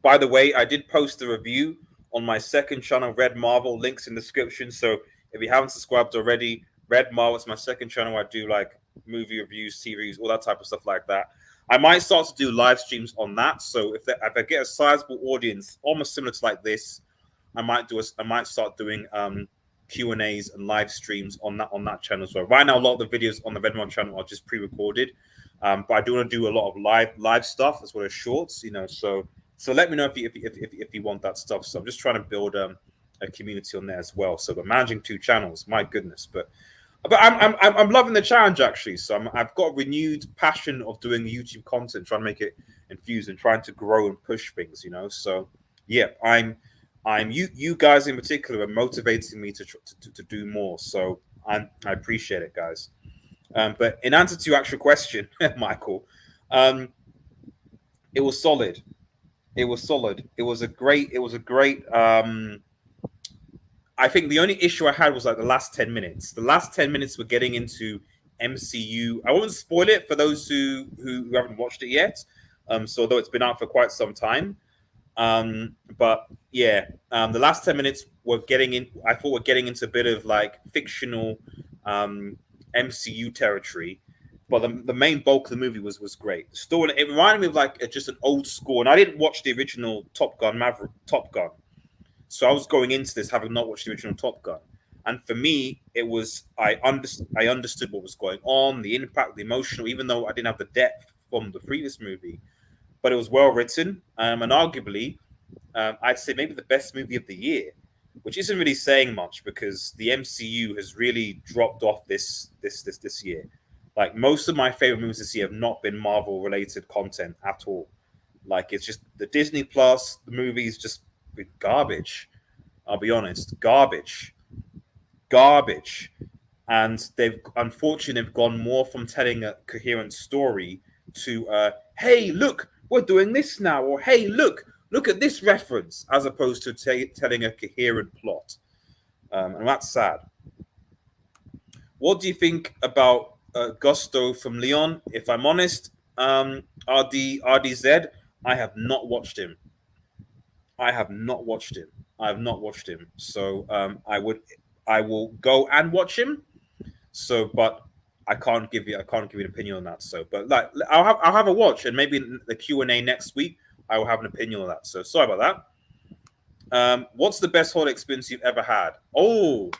by the way, I did post a review on my second channel, Red Marvel. Links in the description. So if you haven't subscribed already, Red Marvel is my second channel. I do like movie reviews, series, all that type of stuff like that. I might start to do live streams on that. So if I get a sizable audience, almost similar to like this, I might start doing Q&As and live streams on that channel as well. Right now, a lot of the videos on the Red Marvel channel are just pre-recorded, but I do want to do a lot of live stuff as well as shorts. So let me know if you want that stuff. So I'm just trying to build a community on there as well. So we're managing two channels. My goodness, but I'm loving the challenge actually. So I've got a renewed passion of doing YouTube content, trying to make it infused and trying to grow and push things. So yeah, you guys in particular are motivating me to do more. So I appreciate it, guys. But in answer to your actual question, Michael, it was solid. It was solid. It was a great. It was a great. I think the only issue I had was like the last 10 minutes. The last 10 minutes were getting into MCU. I won't spoil it for those who haven't watched it yet. So although it's been out for quite some time, but yeah, the last 10 minutes were getting in. I thought we're getting into a bit of like fictional MCU territory. But the main bulk of the movie was great. The story, it reminded me of like just an old school. And I didn't watch the original Top Gun Maverick, Top Gun, so I was going into this having not watched the original Top Gun. And for me, it was I understood what was going on, the impact, the emotional, even though I didn't have the depth from the previous movie. But it was well written, and arguably, I'd say maybe the best movie of the year, which isn't really saying much because the MCU has really dropped off this year. Like most of my favorite movies this year have not been Marvel related content at all. Like it's just the Disney Plus, the movies just garbage. I'll be honest, garbage. And they've unfortunately gone more from telling a coherent story to hey, look, we're doing this now, or hey, look at this reference, as opposed to telling a coherent plot. And that's sad. What do you think about Gusto from Leon? If I'm honest, RDZ, I have not watched him. I have not watched him. I have not watched him. So I will go and watch him. So, but I can't give you an opinion on that. So, but like, I'll have a watch, and maybe in the Q&A next week, I will have an opinion on that. So, sorry about that. What's the best holiday experience you've ever had? Oh,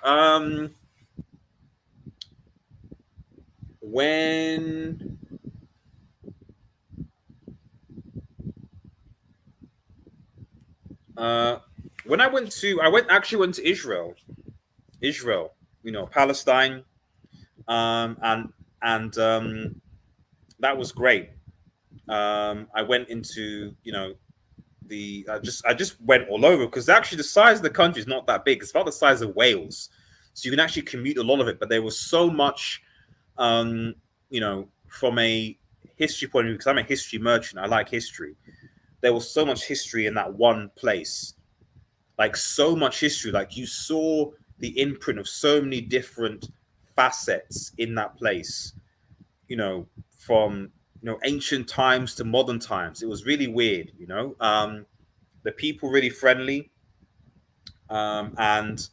when uh, when I went to Israel, Palestine, and that was great. I went into I just went all over because actually the size of the country is not that big. It's about the size of Wales, so you can actually commute a lot of it. But there was so much, from a history point of view, because I'm a history merchant. I like history. there was so much history in that one place, like so much history. Like you saw the imprint of so many different facets in that place. You know, from ancient times to modern times. It was really weird. The people really friendly, and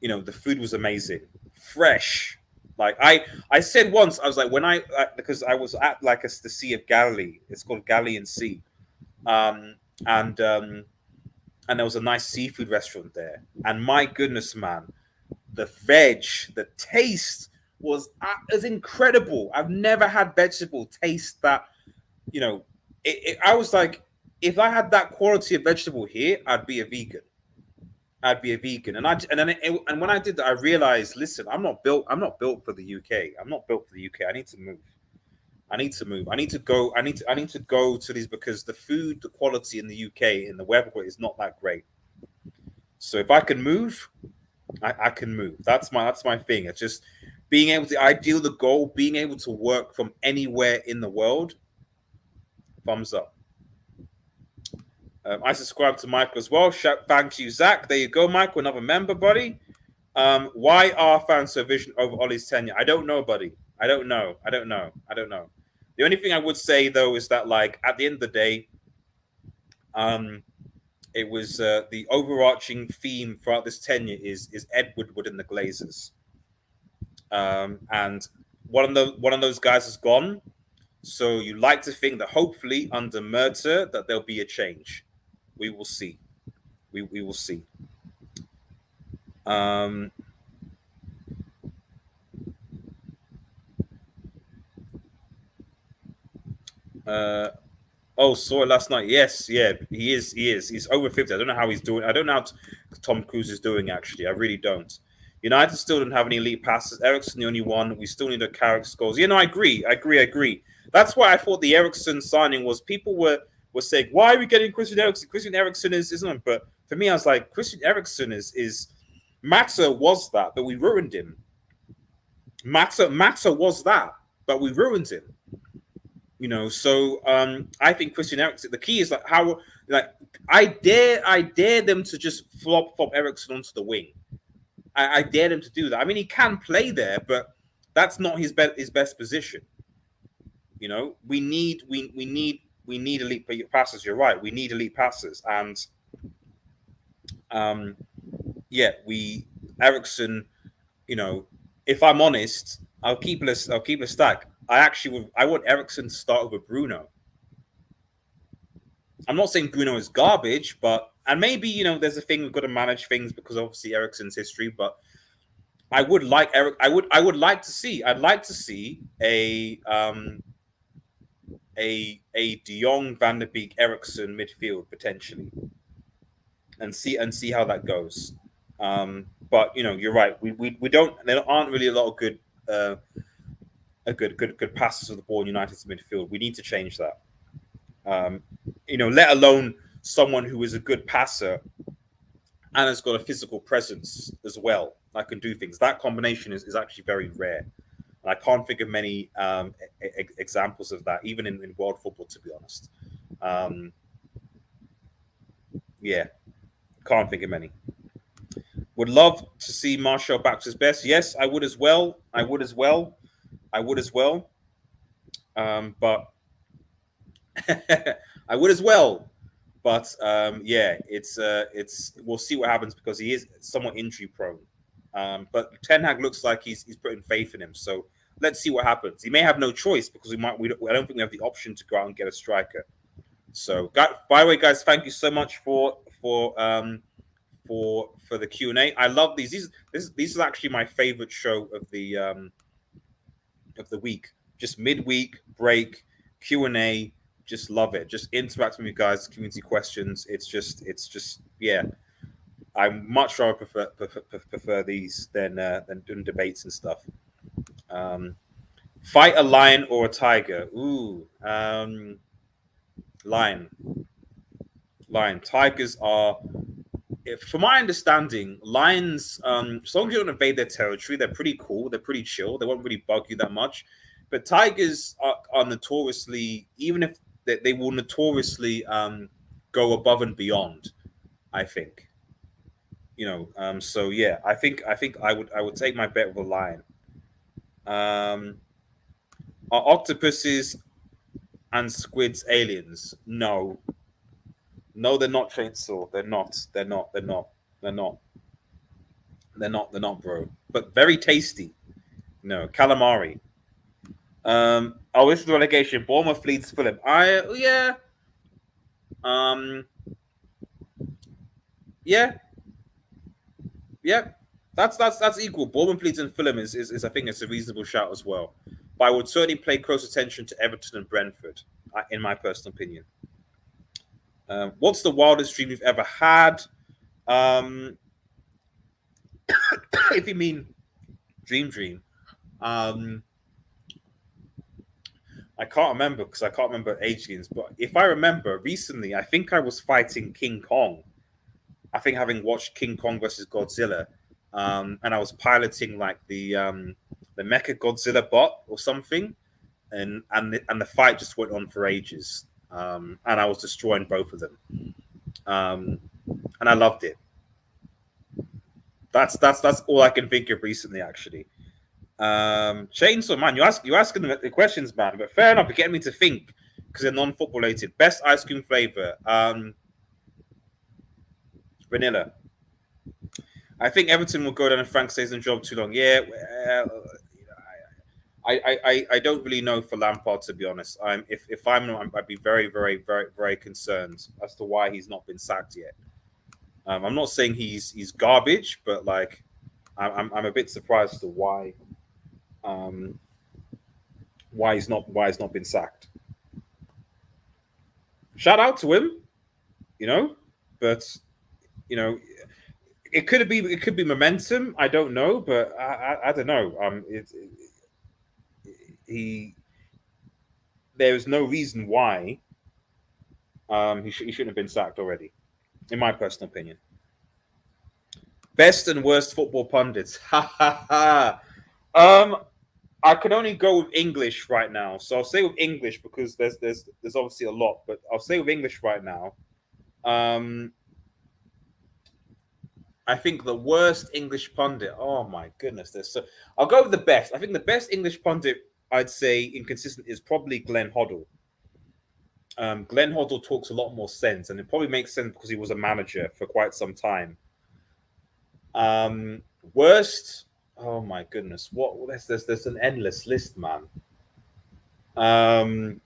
the food was amazing, fresh. Like I said once, I was like, when because I was at like the Sea of Galilee. It's called Galilean Sea, um, and there was a nice seafood restaurant there. And my goodness, man, the veg, the taste was incredible. I've never had vegetable taste that. I was like, if I had that quality of vegetable here, I'd be a vegan. I'd be a vegan. And when I did that, I realized, listen, I'm not built. I'm not built for the UK. I'm not built for the UK. I need to move. I need to move. I need to go. I need to go to these because the food, the quality in the UK and the weather is not that great. So if I can move, I can move. That's my thing. It's just being able to ideal the goal, being able to work from anywhere in the world. Thumbs up. I subscribe to Michael as well. Thank you, Zach. There you go, Michael, another member, buddy. Why are fans so vision over Ollie's tenure? I don't know, buddy. I don't know. The only thing I would say though is that, like, at the end of the day, it was the overarching theme throughout this tenure is Ed Woodward and the Glazers, and one of those guys is gone. So you like to think that hopefully under Murta that there'll be a change. We will see. We will see. Saw it last night. Yes, yeah, he is. He's over 50. I don't know how he's doing. I don't know how Tom Cruise is doing, actually. I really don't. United still don't have any elite passes. Ericsson the only one. We still need a Carrick scores. I agree. That's why I thought the Ericsson signing was, people were saying, why are we getting Christian Eriksen? Christian Eriksen isn't. But for me, I was like, Christian Eriksen is Matter was that, but we ruined him. Matter was that, but we ruined him. So I think Christian Eriksen, the key is like how, like, I dare them to just flop Eriksen onto the wing. I dare them to do that. I mean, he can play there, but that's not his best position. We need elite passes. You're right. We need elite passes, and Eriksen. If I'm honest, I'll keep a stack. I want Eriksen to start over Bruno. I'm not saying Bruno is garbage, and maybe there's a thing, we've got to manage things because obviously Eriksen's history. But I would like I'd like to see a De Jong, Van der Beek, Eriksen midfield potentially, and see how that goes. But you're right. We don't. There aren't really a lot of good good passes of the ball in United's midfield. We need to change that. Let alone someone who is a good passer and has got a physical presence as well that can do things. That combination is actually very rare. And I can't think of many examples of that, even in world football, to be honest. Can't think of many. Would love to see Martial back to his best. Yes, I would as well. But I would as well. But it's we'll see what happens because he is somewhat injury prone. But Ten Hag looks like he's putting faith in him. So let's see what happens. He may have no choice because I don't think we have the option to go out and get a striker. So, by the way, guys, thank you so much for the Q&A. I love these. This is actually my favorite show of the week. Just midweek break Q&A. Just love it. Just interact with you guys. Community questions. It's just I much rather prefer these than doing debates and stuff. Fight a lion or a tiger? Ooh, lion. Tigers are, from my understanding, lions, as long as you don't invade their territory, they're pretty cool. They're pretty chill. They won't really bug you that much. But tigers are notoriously, even if they will notoriously go above and beyond. I think. So yeah, I think I would take my bet with a lion. Um, are octopuses and squids aliens? No, no, they're not, Chainsaw. They're not. They're not. They're not. They're not. They're not. They're not, bro. But very tasty. No, calamari. Oh, this is the relegation. Bournemouth leads Fulham. Yeah. Um, yeah, yeah. That's equal. Bournemouth leads and Fulham is I think it's a reasonable shout as well. But I would certainly pay close attention to Everton and Brentford, in my personal opinion. What's the wildest dream you've ever had? Um, if you mean dream, um, I can't remember because I can't remember age games. But if I remember recently, I think I was fighting King Kong. I think having watched King Kong versus Godzilla, and I was piloting like the Mecha Godzilla bot or something, and the fight just went on for ages, and I was destroying both of them, um, and I loved it. That's all I can think of recently, actually. Chainsaw man, you're asking the questions, man. But fair enough, you're getting me to think because they're non-football related. Best ice cream flavor, vanilla. I think Everton will go down if Frank stays in the job too long. Yeah, well, I don't really know for Lampard, to be honest. If I'd be very very very very concerned as to why he's not been sacked yet. I'm not saying he's garbage, but like I'm a bit surprised as to um, why he's not been sacked. Shout out to him, you know, but you know it could be momentum. I don't know, but I don't know. He there is no reason why he shouldn't have been sacked already, in my personal opinion. Best and worst football pundits. Ha ha ha. I can only go with English right now, so I'll say with English because there's obviously a lot, but I'll say with English right now. Um, I think the worst English pundit. Oh my goodness, there's so. I'll go with the best. I think the best English pundit I'd say inconsistent is probably Glenn Hoddle. Glenn Hoddle talks a lot more sense, and it probably makes sense because he was a manager for quite some time. Worst. Oh my goodness, what? There's an endless list, man. Um,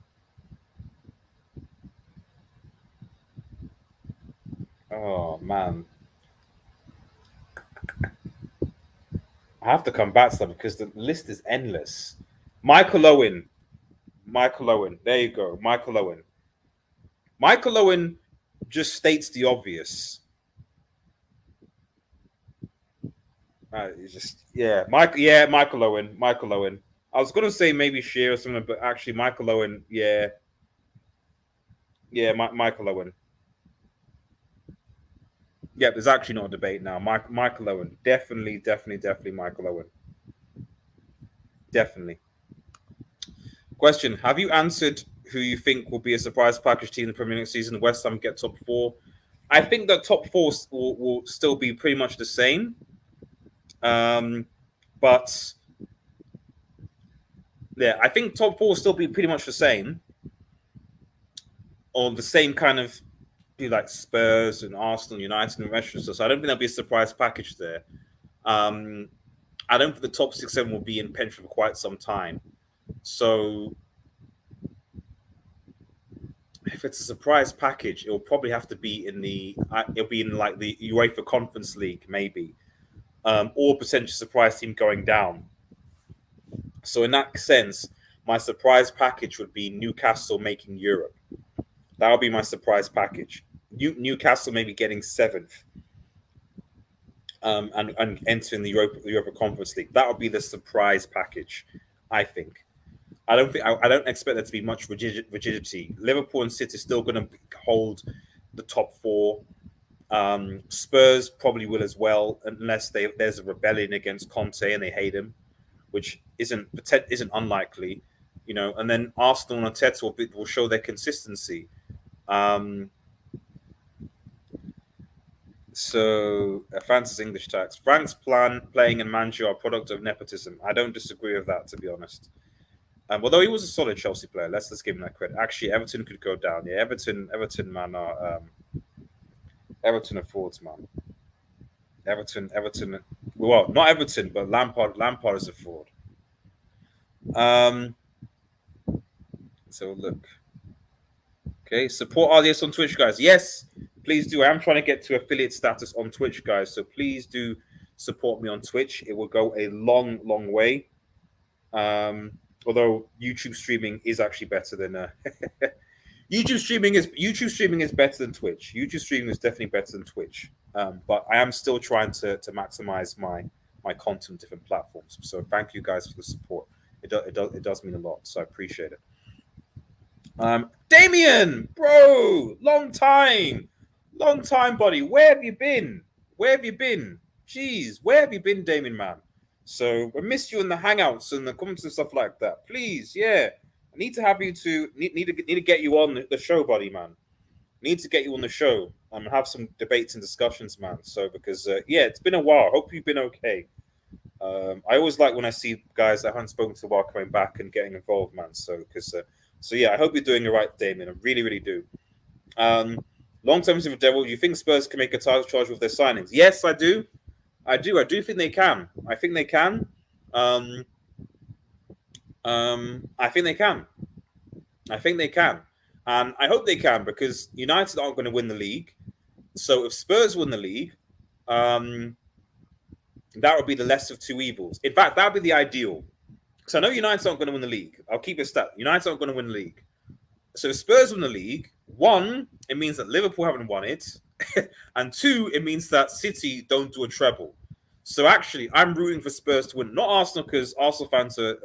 oh man, I have to come back to that because the list is endless. Michael Owen. Michael Owen. There you go. Michael Owen. Michael Owen just states the obvious. It's just Michael Owen. Michael Owen. I was gonna say maybe Shear or something, but actually Michael Owen. Yeah, Michael Owen. Yeah, there's actually not a debate now. Michael Owen. Definitely Michael Owen. Definitely. Question: have you answered who you think will be a surprise package team in the Premier League season? West Ham get top four. I think the top four will still be pretty much the same. But yeah, I think top four will still be pretty much the same, or the same kind of be like Spurs and Arsenal, United, and Manchester. So I don't think there'll be a surprise package there. I don't think the top 6, 7 will be in pension for quite some time. So if it's a surprise package, it'll probably have to be it'll be in like the UEFA Conference League, maybe, or potential surprise team going down. So in that sense, my surprise package would be Newcastle making Europe. That would be my surprise package. Newcastle maybe getting 7th, and entering the Europa Conference League. That would be the surprise package, I think. I don't expect there to be much rigidity. Liverpool and City are still going to hold the top 4. Spurs probably will as well, unless there's a rebellion against Conte and they hate him, which isn't unlikely. and then Arsenal and Arteta will show their consistency. So, Francis English tax. Frank's plan, playing and Manju are a product of nepotism. I don't disagree with that, to be honest. Although he was a solid Chelsea player, let's give him that credit. Actually, Everton could go down. Yeah, Everton, man, are Everton are frauds, man. Everton. Well, not Everton, but Lampard is a fraud. So look. Okay, support RDS on Twitch, guys. Yes, please do. I am trying to get to affiliate status on Twitch, guys. So please do support me on Twitch. It will go a long, long way. Although YouTube streaming is actually better than YouTube streaming is better than Twitch. YouTube streaming is definitely better than Twitch. But I am still trying to maximize my content on different platforms. So thank you guys for the support. It does mean a lot. So I appreciate it. Damien, bro, long time, buddy. Where have you been? Jeez, where have you been, Damien, man? So I missed you in the hangouts and the comments and stuff like that. Please, yeah, I need to have you need to get you on the show, buddy, man. Need to get you on the show and have some debates and discussions, man. So because yeah, it's been a while. Hope you've been okay. I always like when I see guys I haven't spoken to a while coming back and getting involved, man. So because so yeah, I hope you're doing the right, Damien. I really, really do. Long-term with Devil, you think Spurs can make a title charge with their signings? Yes, I do. I do think they can. I think they can. I think they can. And I hope they can because United aren't going to win the league. So if Spurs win the league, that would be the less of two evils. In fact, that would be the ideal. Because I know United aren't going to win the league. I'll keep it stat. United aren't going to win the league. So if Spurs win the league, one, it means that Liverpool haven't won it. And two, it means that City don't do a treble. So actually, I'm rooting for Spurs to win. Not Arsenal, because Arsenal fans are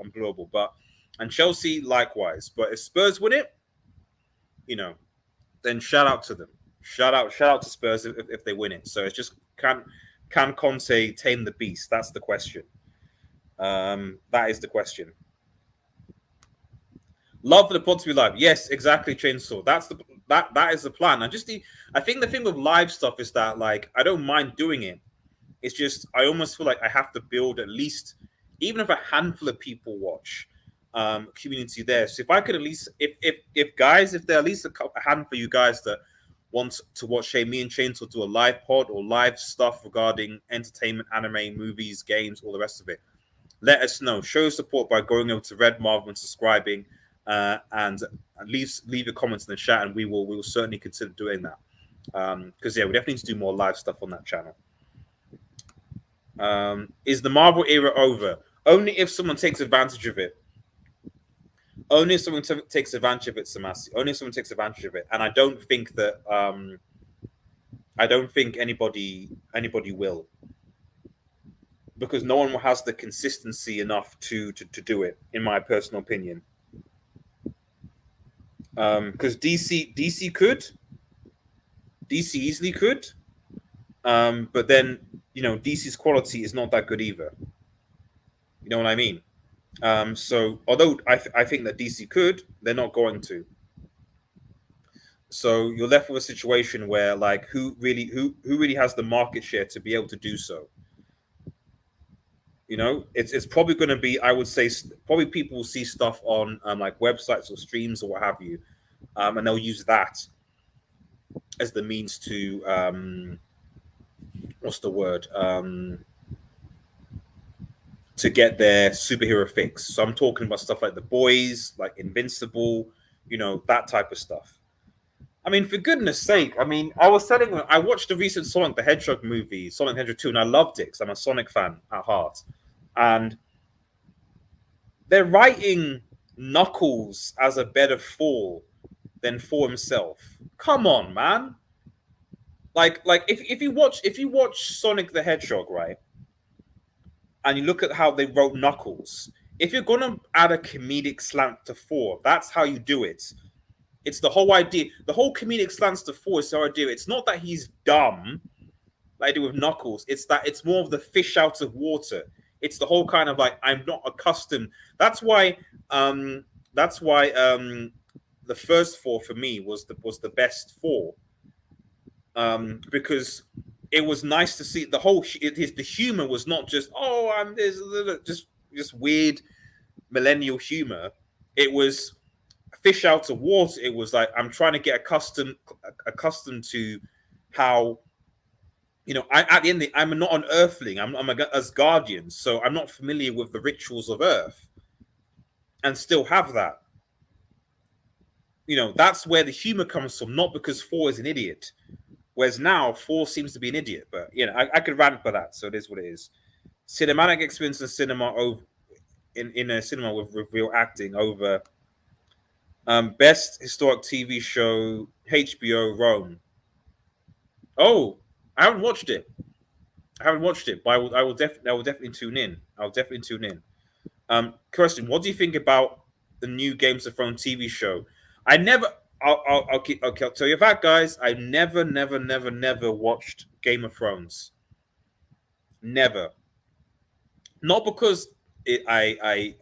unblowable. And Chelsea likewise. But if Spurs win it, then shout out to them. Shout out to Spurs if they win it. So it's just can Conte tame the beast? That's the question. That is the question. Love for the pod to be live. Yes, exactly, Chainsaw. That is the plan. I think the thing with live stuff is that like I don't mind doing it. It's just I almost feel like I have to build at least, even if a handful of people watch, community there. So if I could at least, if there are at least a handful of you guys that want to watch me and Chainsaw do a live pod or live stuff regarding entertainment, anime, movies, games, all the rest of it, let us know. Show support by going over to Red Marvel and subscribing. And leave your comments in the chat, and we will certainly consider doing that. Because yeah, we definitely need to do more live stuff on that channel. Is the Marvel era over? Only if someone takes advantage of it. Only if someone takes advantage of it, Samasi. Only if someone takes advantage of it. And I don't think that anybody will, because no one has the consistency enough to do it, in my personal opinion. Because DC easily could, but then DC's quality is not that good either. You know what I mean? So although I think that DC could, they're not going to. So you're left with a situation where like who really has the market share to be able to do so? It's probably going to be, I would say, probably people will see stuff on like websites or streams or what have you, and they'll use that as the means to what's the word? To get their superhero fix. So I'm talking about stuff like The Boys, like Invincible, that type of stuff. I mean, for goodness sake, I was telling them, I watched the recent Sonic the Hedgehog movie, Sonic the Hedgehog 2, and I loved it because I'm a Sonic fan at heart. And they're writing Knuckles as a better fool than for himself. Come on, man. Like if you watch Sonic the Hedgehog, right, and you look at how they wrote Knuckles, if you're gonna add a comedic slant to 4, that's how you do it. It's the whole idea. The whole comedic slants to 4 is the idea. It's not that he's dumb, like I do with Knuckles. It's that it's more of the fish out of water. It's the whole kind of like I'm not accustomed. That's why that's why the first four for me was the best four, because it was nice to see the whole. The humor was not just I'm this just weird millennial humor. It was fish out of water. It was like I'm trying to get accustomed to how, at the end of I'm not an earthling. I'm a Asgardian, so I'm not familiar with the rituals of Earth, and still have that. That's where the humor comes from, not because Thor is an idiot. Whereas now Thor seems to be an idiot, but I could rant for that, so it is what it is. Cinematic experience in cinema over in a cinema with real acting over best historic TV show HBO Rome. Oh, I haven't watched it. But I will definitely tune in. I'll definitely tune in. Kirsten, what do you think about the new Games of Thrones TV show? I never. I'll tell you that, guys. I never watched Game of Thrones. Never. Not because I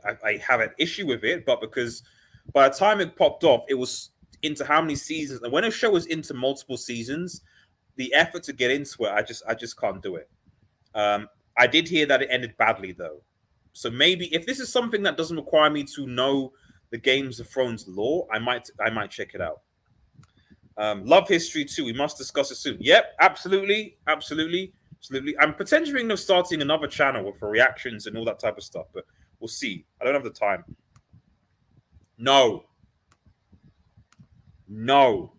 have an issue with it, but because by the time it popped off, it was into how many seasons. And when a show is into multiple seasons, the effort to get into it, I just can't do it. I did hear that it ended badly though, so maybe if this is something that doesn't require me to know the Games of Thrones lore, I might check it out. Love History 2. We must discuss it soon. Yep, absolutely. I'm potentially thinking of starting another channel for reactions and all that type of stuff, but we'll see. I don't have the time. No. No.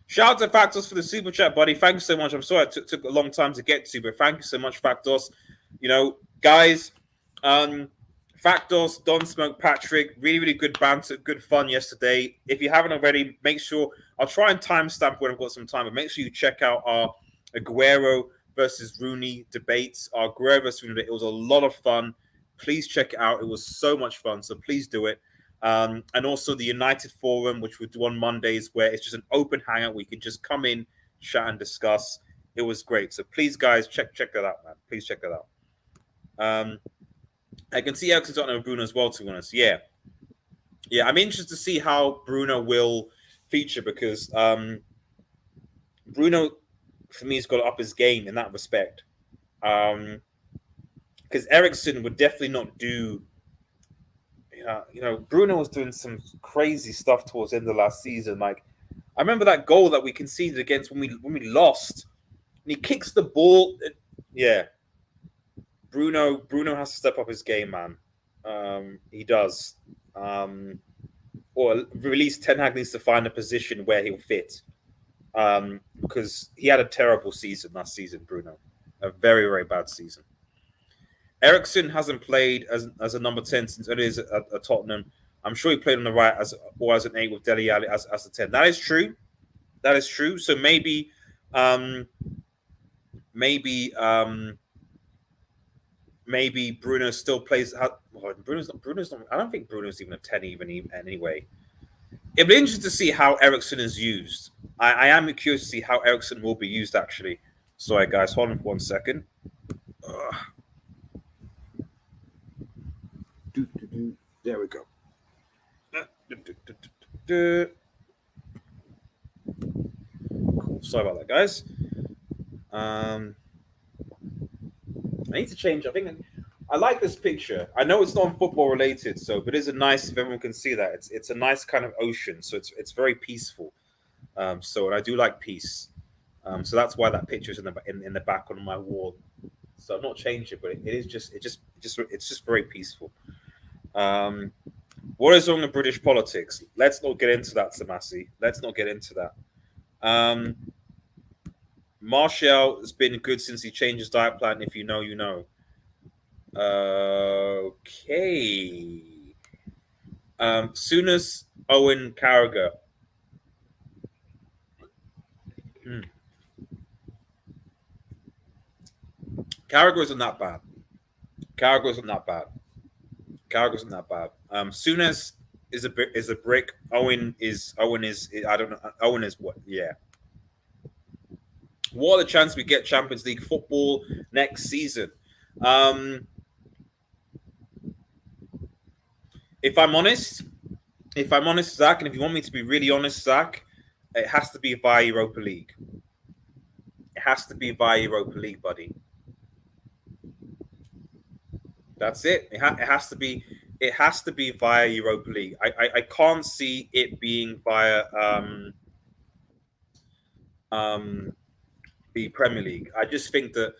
Shout out to Factos for the super chat, buddy. Thank you so much. I'm sorry it took a long time to get to, but thank you so much, Factos. Guys, Factos, Don Smoke, Patrick, really good banter, good fun yesterday. If you haven't already, make sure I'll try and timestamp when I've got some time, but make sure you check out our Aguero versus Rooney debates. Our Aguero versus Rooney debate. It was a lot of fun. Please check it out. It was so much fun, so please do it. And also the United Forum, which we do on Mondays, where it's just an open hangout. We can just come in, chat, and discuss. It was great. So please, guys, check that out, man. Please check that out. I can see Ericsson's on Bruno as well, to be honest. Yeah. I'm interested to see how Bruno will feature, because Bruno, for me, has got to up his game in that respect. Because Ericsson would definitely not do. Bruno was doing some crazy stuff towards the end of last season. Like, I remember that goal that we conceded against when we lost, and he kicks the ball. Yeah, Bruno has to step up his game, man. He does. Or at least Ten Hag needs to find a position where he'll fit. Because he had a terrible season last season, Bruno. A very, very bad season. Ericsson hasn't played as a number 10 since it is at Tottenham. I'm sure he played on the right as an 8 with Dele Alli as a 10. That is true. So maybe Bruno still plays. Bruno's not. I don't think Bruno's even a 10 even anyway. It'll be interesting to see how Ericsson is used. I am curious to see how Ericsson will be used, actually. Sorry, guys. Hold on for 1 second. There we go. Cool. Sorry about that, guys. I need to change. I think I like this picture. I know it's not football related, but it is a nice. If everyone can see that, it's a nice kind of ocean. So it's very peaceful. And I do like peace. So that's why that picture is in the back on my wall. So I'm not changing it, but it's just very peaceful. What is wrong with British politics? Let's not get into that, Samasi. Let's not get into that. Martial has been good since he changed his diet plan. If you know, you know. Okay. Soonest Owen Carragher. Carragher isn't that bad. Souness is a brick. Owen is I don't know. Owen is what? Yeah. What are the chances we get Champions League football next season? If I'm honest, Zach, and if you want me to be really honest, Zach, it has to be via Europa League. It has to be via Europa League, buddy. That's it. It has to be. It has to be via Europa League. I can't see it being via the Premier League. I just think that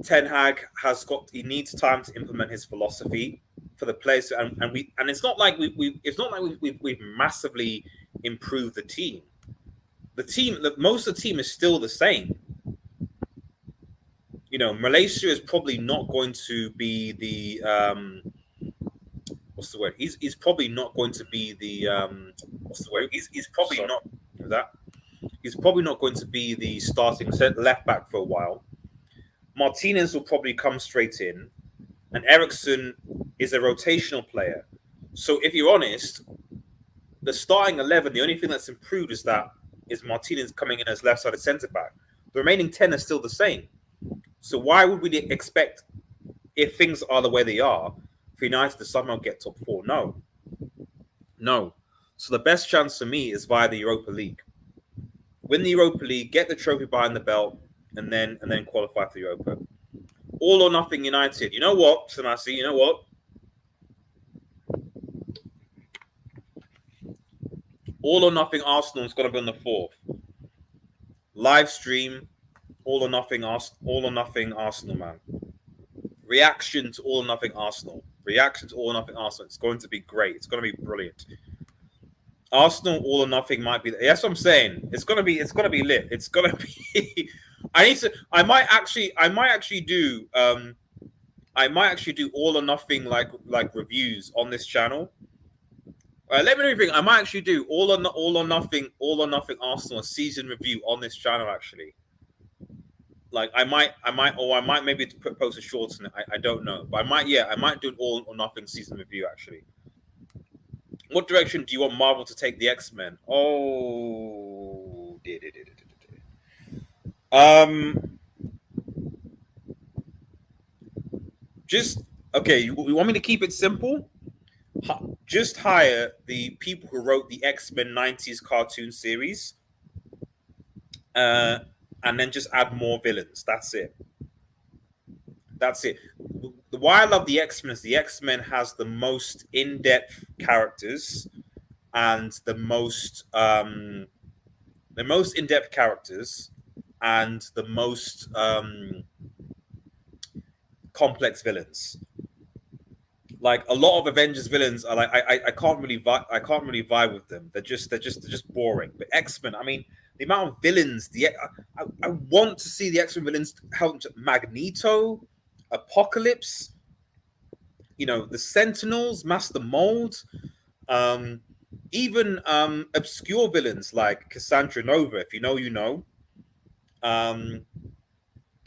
Ten Hag he needs time to implement his philosophy for the players, and it's not like we've massively improved the team. Most of the team is still the same. You know, Malaysia is probably not going to be the what's the word? He's probably not going to be the what's the word? He's probably Sorry. Not that. He's probably not going to be the starting left back for a while. Martinez will probably come straight in, and Ericsson is a rotational player. So if you're honest, the starting 11, the only thing that's improved is Martinez coming in as left-sided centre back. The remaining 10 are still the same. So why would we expect, if things are the way they are, for United to somehow get top 4? No. So the best chance for me is via the Europa League. Win the Europa League, get the trophy behind the belt, and then qualify for Europa. All or nothing United. You know what, Sanasi? You know what? All or nothing Arsenal is going to be on the 4th. Live stream. All or nothing Arsenal, man. Reaction to all or nothing Arsenal. It's going to be great. It's going to be brilliant. Arsenal all or nothing might be. That's what I'm saying. It's gonna be lit. It's gonna be. I might actually do all or nothing like reviews on this channel. Let me know if you think. I might actually do all or nothing Arsenal season review on this channel. Actually, like I might maybe post a shorts in it. I don't know, but I might do an all or nothing season review actually. What direction do you want Marvel to take the X-Men? Just okay. You want me to keep it simple? Just hire the people who wrote the X-Men 90s cartoon series, and then just add more villains. That's it. Why I love the X-Men is the X-Men has the most in-depth characters and the most in-depth characters and the most complex villains. Like a lot of Avengers villains are like I can't really vibe with them. They're just boring. But X-Men, I mean, the amount of villains, I want to see the X-Men villains help Magneto, Apocalypse, you know, the Sentinels, Master Mold, even obscure villains like Cassandra Nova, if you know, you know.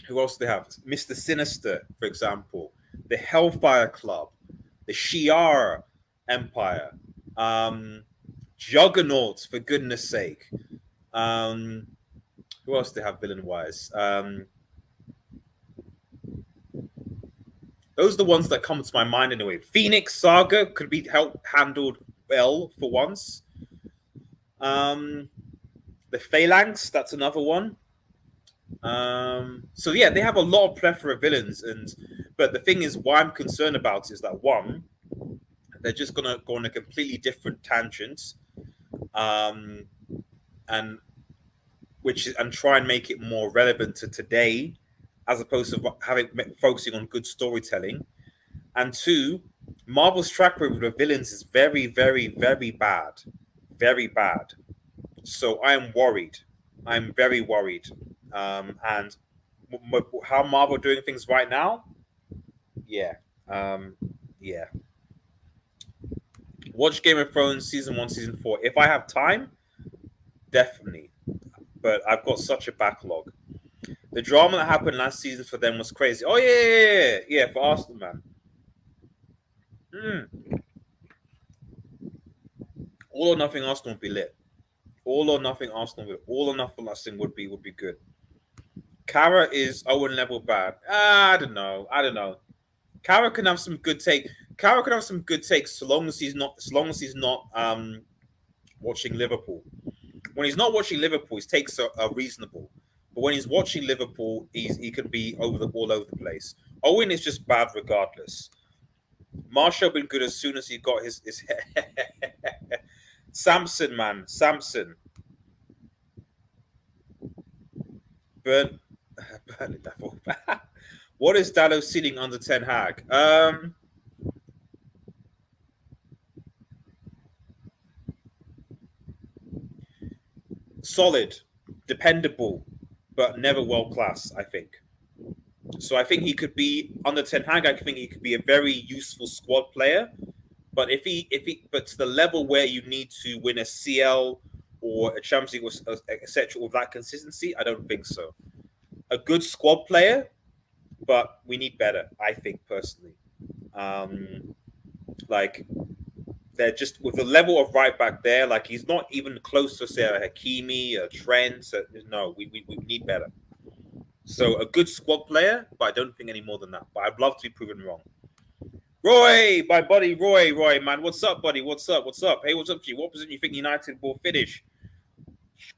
Who else do they have? Mr. Sinister, for example, the Hellfire Club, the Shi'ar Empire, Juggernauts, for goodness sake. Who else do they have villain-wise? Those are the ones that come to my mind anyway. Phoenix Saga could be handled well for once. The Phalanx, that's another one. So yeah, they have a lot of plethora of villains, but the thing is, why I'm concerned about is that one, they're just gonna go on a completely different tangent, and try and make it more relevant to today, as opposed to focusing on good storytelling. And two, Marvel's track record with villains is very, very, very bad, very bad. So I am worried. I'm very worried. And how Marvel are doing things right now? Yeah. Yeah. Watch Game of Thrones season 1, season 4. If I have time, definitely. But I've got such a backlog. The drama that happened last season for them was crazy. Oh yeah, for Arsenal, man. All or nothing Arsenal would be lit. All or nothing Arsenal would. All or nothing would be good. Kara is Owen level bad. I don't know. Kara can have some good take. Kara can have some good takes so long as he's not. Watching Liverpool. When he's not watching Liverpool, his takes are reasonable. But when he's watching Liverpool, he can be all over the place. Owen is just bad regardless. Marshall been good as soon as he got his Samson, man. Samson. Burnley Devil. What is Dallo ceiling under Ten Hag? Solid, dependable, but never world class, I think. So I think he could be under Ten Hag. I think he could be a very useful squad player. But but to the level where you need to win a CL or a Champions League, etc., with that consistency, I don't think so. A good squad player, but we need better. I think personally, like they're just with the level of right back there. Like he's not even close to say a Hakimi, a Trent. No, we need better. So a good squad player, but I don't think any more than that. But I'd love to be proven wrong. Roy, my buddy Roy, man. What's up, buddy? What's up? Hey, what's up, G? What position you think United will finish?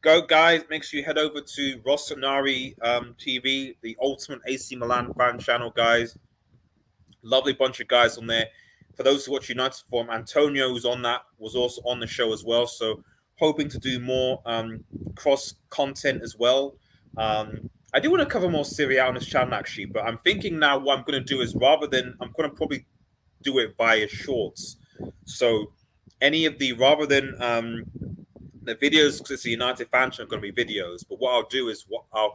Go, guys. Make sure you head over to Rossoneri TV, the ultimate AC Milan fan channel, guys. Lovely bunch of guys on there. For those who watch United Form, Antonio, who's on that, was also on the show as well. So hoping to do more cross content as well. I do want to cover more Syria on this channel, actually. But I'm thinking now what I'm going to do is I'm going to probably do it via shorts. So rather than the videos, because it's a United fan channel, going to be videos. But what I'll do is a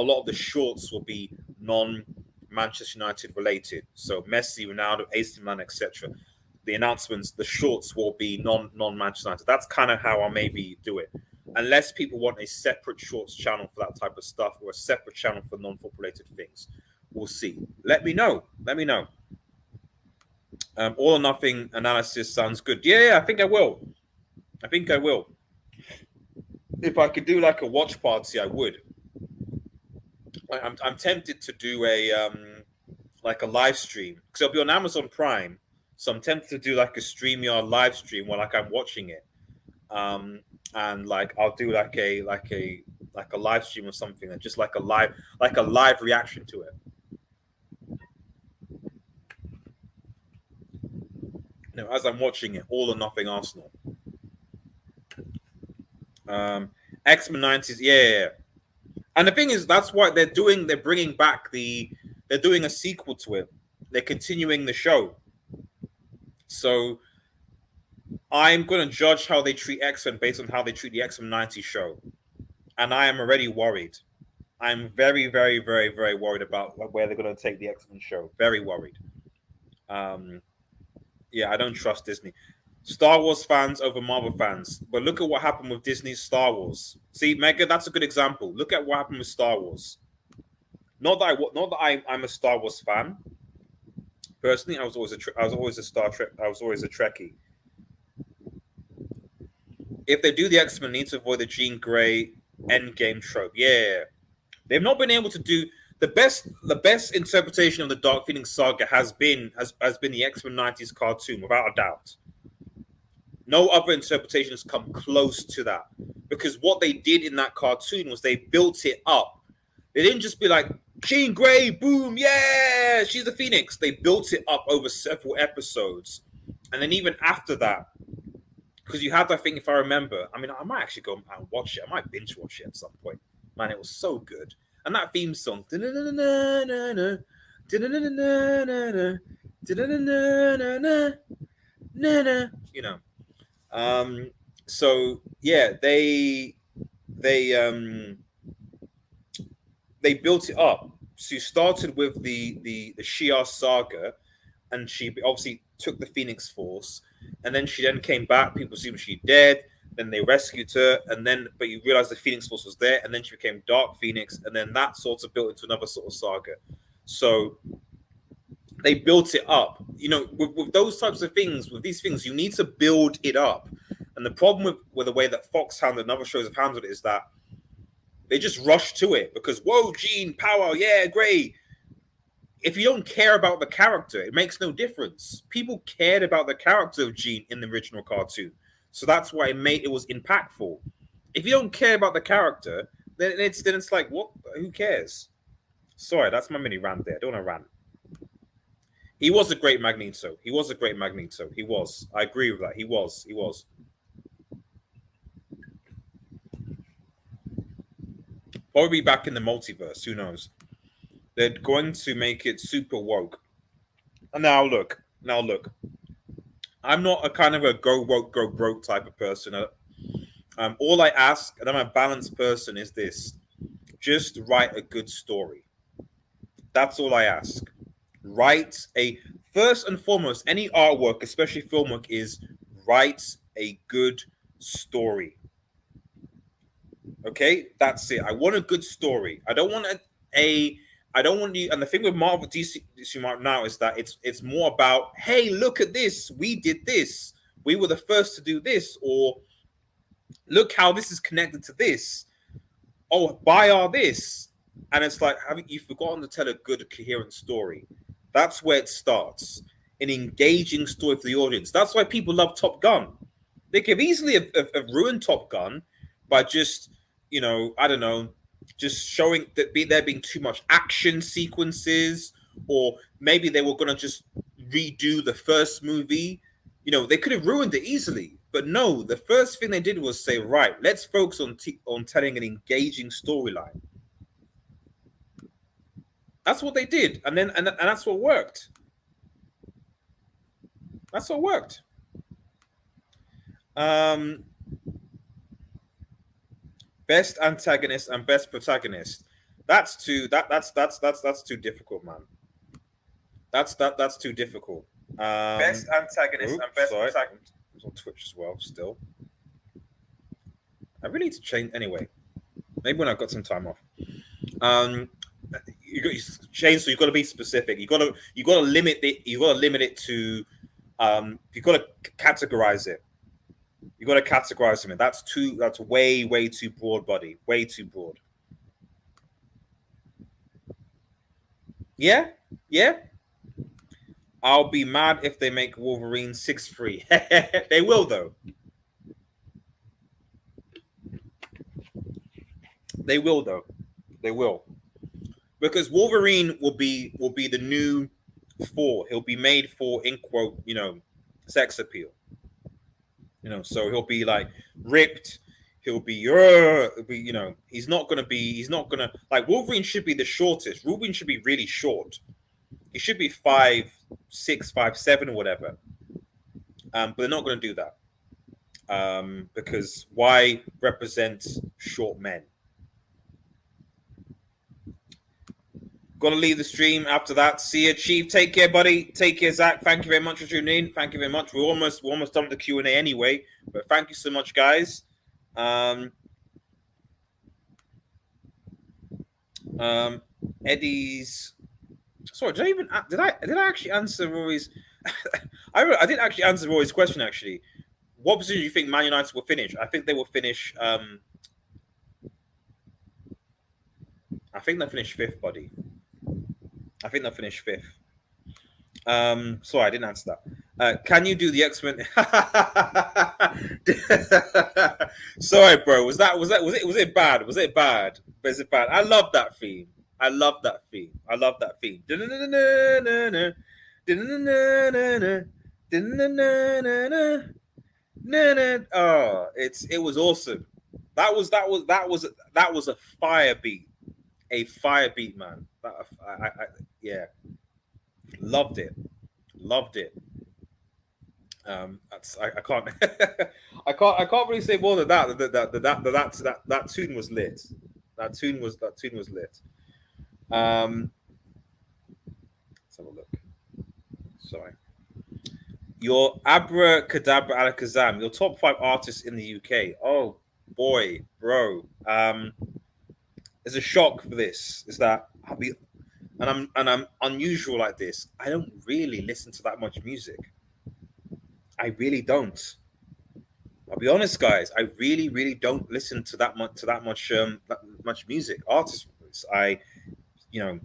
lot of the shorts will be non-Manchester United related. So Messi, Ronaldo, AC Milan, etc. The announcements, the shorts will be non-Manchester United. That's kind of how I'll maybe do it. Unless people want a separate shorts channel for that type of stuff or a separate channel for non-football related things. We'll see. Let me know. All or nothing analysis sounds good. Yeah, I think I will. If I could do like a watch party, I would. I'm tempted to do a live stream because it'll be on Amazon Prime. So I'm tempted to do like a StreamYard live stream while I'm watching it. And I'll do like a live stream or something, and just like a live reaction to it. As I'm watching it, all or nothing Arsenal. X-Men 90s, yeah. And the thing is, that's what they're doing. They're bringing back they're doing a sequel to it. They're continuing the show. So I'm going to judge how they treat X-Men based on how they treat the X-Men 90s show. And I am already worried. I'm very, very, very, very worried about where they're going to take the X-Men show. Very worried. Yeah, I don't trust Disney. Star Wars fans over Marvel fans. But look at what happened with Disney's Star Wars. See, Mega, that's a good example. Look at what happened with Star Wars. Not that I'm a Star Wars fan. Personally, I was always a Trekkie. If they do the X-Men, need to avoid the Jean Grey Endgame trope. Yeah, they've not been able to do the best. The best interpretation of the Dark Phoenix saga has been the X-Men 90s cartoon, without a doubt. No other interpretation has come close to that, because what they did in that cartoon was they built it up. They didn't just be like, Jean Grey, boom, yeah, she's the Phoenix. They built it up over several episodes. And then even after that, because you had, I think, if I remember, I mean, I might actually go and watch it. I might binge watch it at some point. Man, it was so good. And that theme song, you know. So yeah, they built it up. So you started with the Shi'ar saga, and she obviously took the Phoenix Force, and then she came back. People assumed she dead. Then they rescued her, but you realize the Phoenix Force was there, and then she became Dark Phoenix, and then that sort of built into another sort of saga. So they built it up. With those types of things, with these things, you need to build it up. And the problem with the way that Fox handled and other shows have handled it is that They just rush to it because, whoa, Gene, power, yeah, great. If you don't care about the character, it makes no difference. People cared about the character of Gene in the original cartoon, so that's why it was impactful. If you don't care about the character, then it's like, what? Who cares? Sorry, that's my mini rant there. I don't want to rant. He was a great Magneto. He was a great Magneto. He was. I agree with that. He was. He was. Probably back in the multiverse. Who knows? They're going to make it super woke. Now look. I'm not a kind of a go woke, go broke type of person. All I ask, and I'm a balanced person, is this: just write a good story. That's all I ask. Write a first and foremost, any artwork, especially film work, is write a good story. Okay, that's it. I want a good story. I don't want I don't want you. And the thing with Marvel DC now is that it's more about, hey, look at this. We did this. We were the first to do this, or look how this is connected to this. Oh, buy our this. And it's like, haven't you forgotten to tell a good, coherent story? That's where it starts. An engaging story for the audience. That's why people love Top Gun. They could easily have ruined Top Gun by just, I don't know, just showing that there being too much action sequences, or maybe they were going to just redo the first movie. They could have ruined it easily. But no, the first thing they did was say, right, let's focus on telling an engaging storyline. That's what they did, and that's what worked. That's what worked. Best antagonist and best protagonist. That's too difficult, man. That's too difficult. Best antagonist and best protagonist. It's on Twitch as well. Still, I really need to change anyway. Maybe when I've got some time off. You got change, so you've got to be specific. You got to limit it. You got to limit it to. You got to categorize it. You got to categorize something. That's way too broad, buddy. Way too broad. Yeah. I'll be mad if they make Wolverine 6'3". They will though. They will. Because Wolverine will be the new Thor. He'll be made for, in quote, sex appeal. So he'll be like ripped. He'll be he's not gonna like, Wolverine should be the shortest. Wolverine should be really short. He should be 5'6", 5'7", or whatever. But they're not gonna do that. Because why represent short men? Gonna leave the stream after that. See you, Chief. Take care, buddy. Take care, Zach. Thank you very much for tuning in. Thank you very much. We're almost done with the Q&A anyway. But thank you so much, guys. Eddie's. Sorry, did I actually answer Rory's? I didn't actually answer Rory's question. Actually, what position do you think Man United will finish? I think they will finish. I think they'll finish 5th, buddy. I think they'll finish 5th. Sorry, I didn't answer that. Can you do the X-Men? Sorry, bro. Was it bad? Was it bad? Was it bad? I love that theme. I love that theme. Oh, it was awesome. That was a fire beat. A fire beat, man. Yeah, loved it. I can't I can't really say more than that. That tune was lit. That tune was lit. Let's have a look. Sorry. Your Abracadabra Alakazam, your top 5 artists in the UK. Oh boy, bro. There's a shock for this. Is that I'm unusual like this. I don't really listen to that much music. I really don't. I'll be honest, guys. I really, really don't listen to that much music. Artists, I, you know,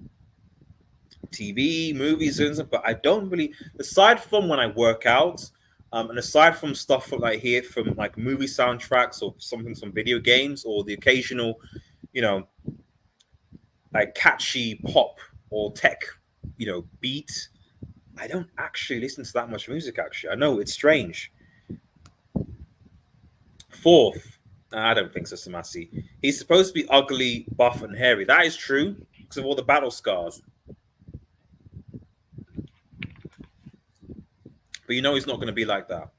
TV, movies, and stuff. But I don't really, aside from when I work out, and aside from stuff from like here from like movie soundtracks or something from video games or the occasional, you know, like catchy pop or tech, beat. I don't actually listen to that much music. Actually, I know it's strange. Fourth, I don't think so, Samasi. He's supposed to be ugly, buff, and hairy. That is true because of all the battle scars. But you know he's not going to be like that.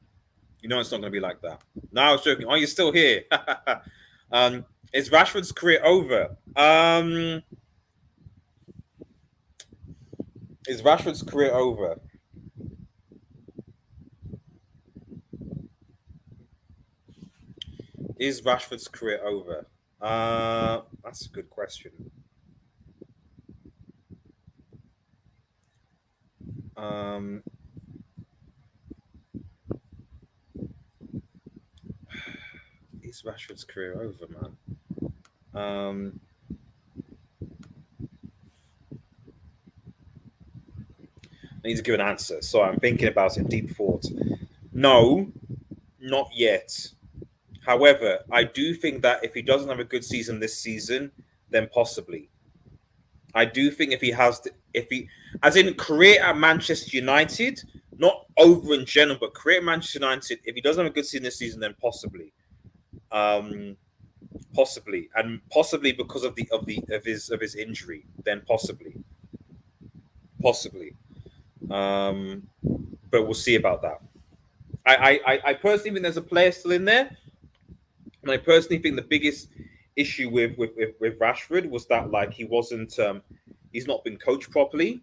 You know it's not going to be like that. No, I was joking. Oh, you're still here. Is Rashford's career over? Is Rashford's career over? Is Rashford's career over? That's a good question. Um, is Rashford's career over, man? I need to give an answer. So I'm thinking about it, deep thought. No, not yet. However, I do think that if he doesn't have a good season this season, then possibly. I do think if he has, if he, as in career at Manchester United, not over in general, but career at Manchester United, if he doesn't have a good season this season, then possibly, possibly, and possibly because of his injury, then possibly. But we'll see about that. I personally think there's a player still in there, and I personally think the biggest issue with Rashford was that like he wasn't he's not been coached properly.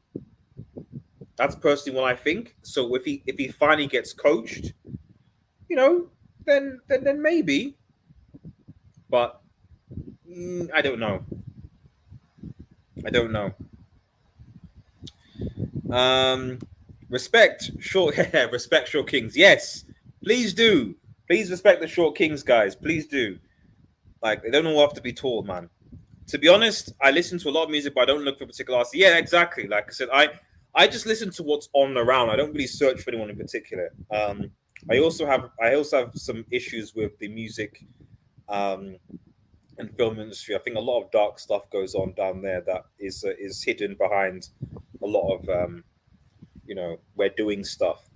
That's personally what I think. So if he finally gets coached, then maybe. But I don't know. I don't know. Respect short respect short kings. Yes, please do. Please respect the short kings, guys. Please do. Like they don't all have to be tall, man. To be honest, I listen to a lot of music, but I don't look for particular artists. Yeah, exactly. Like I said, I just listen to what's on around. I don't really search for anyone in particular. I also have some issues with the music and film industry. I think a lot of dark stuff goes on down there that is hidden behind a lot of we're doing stuff.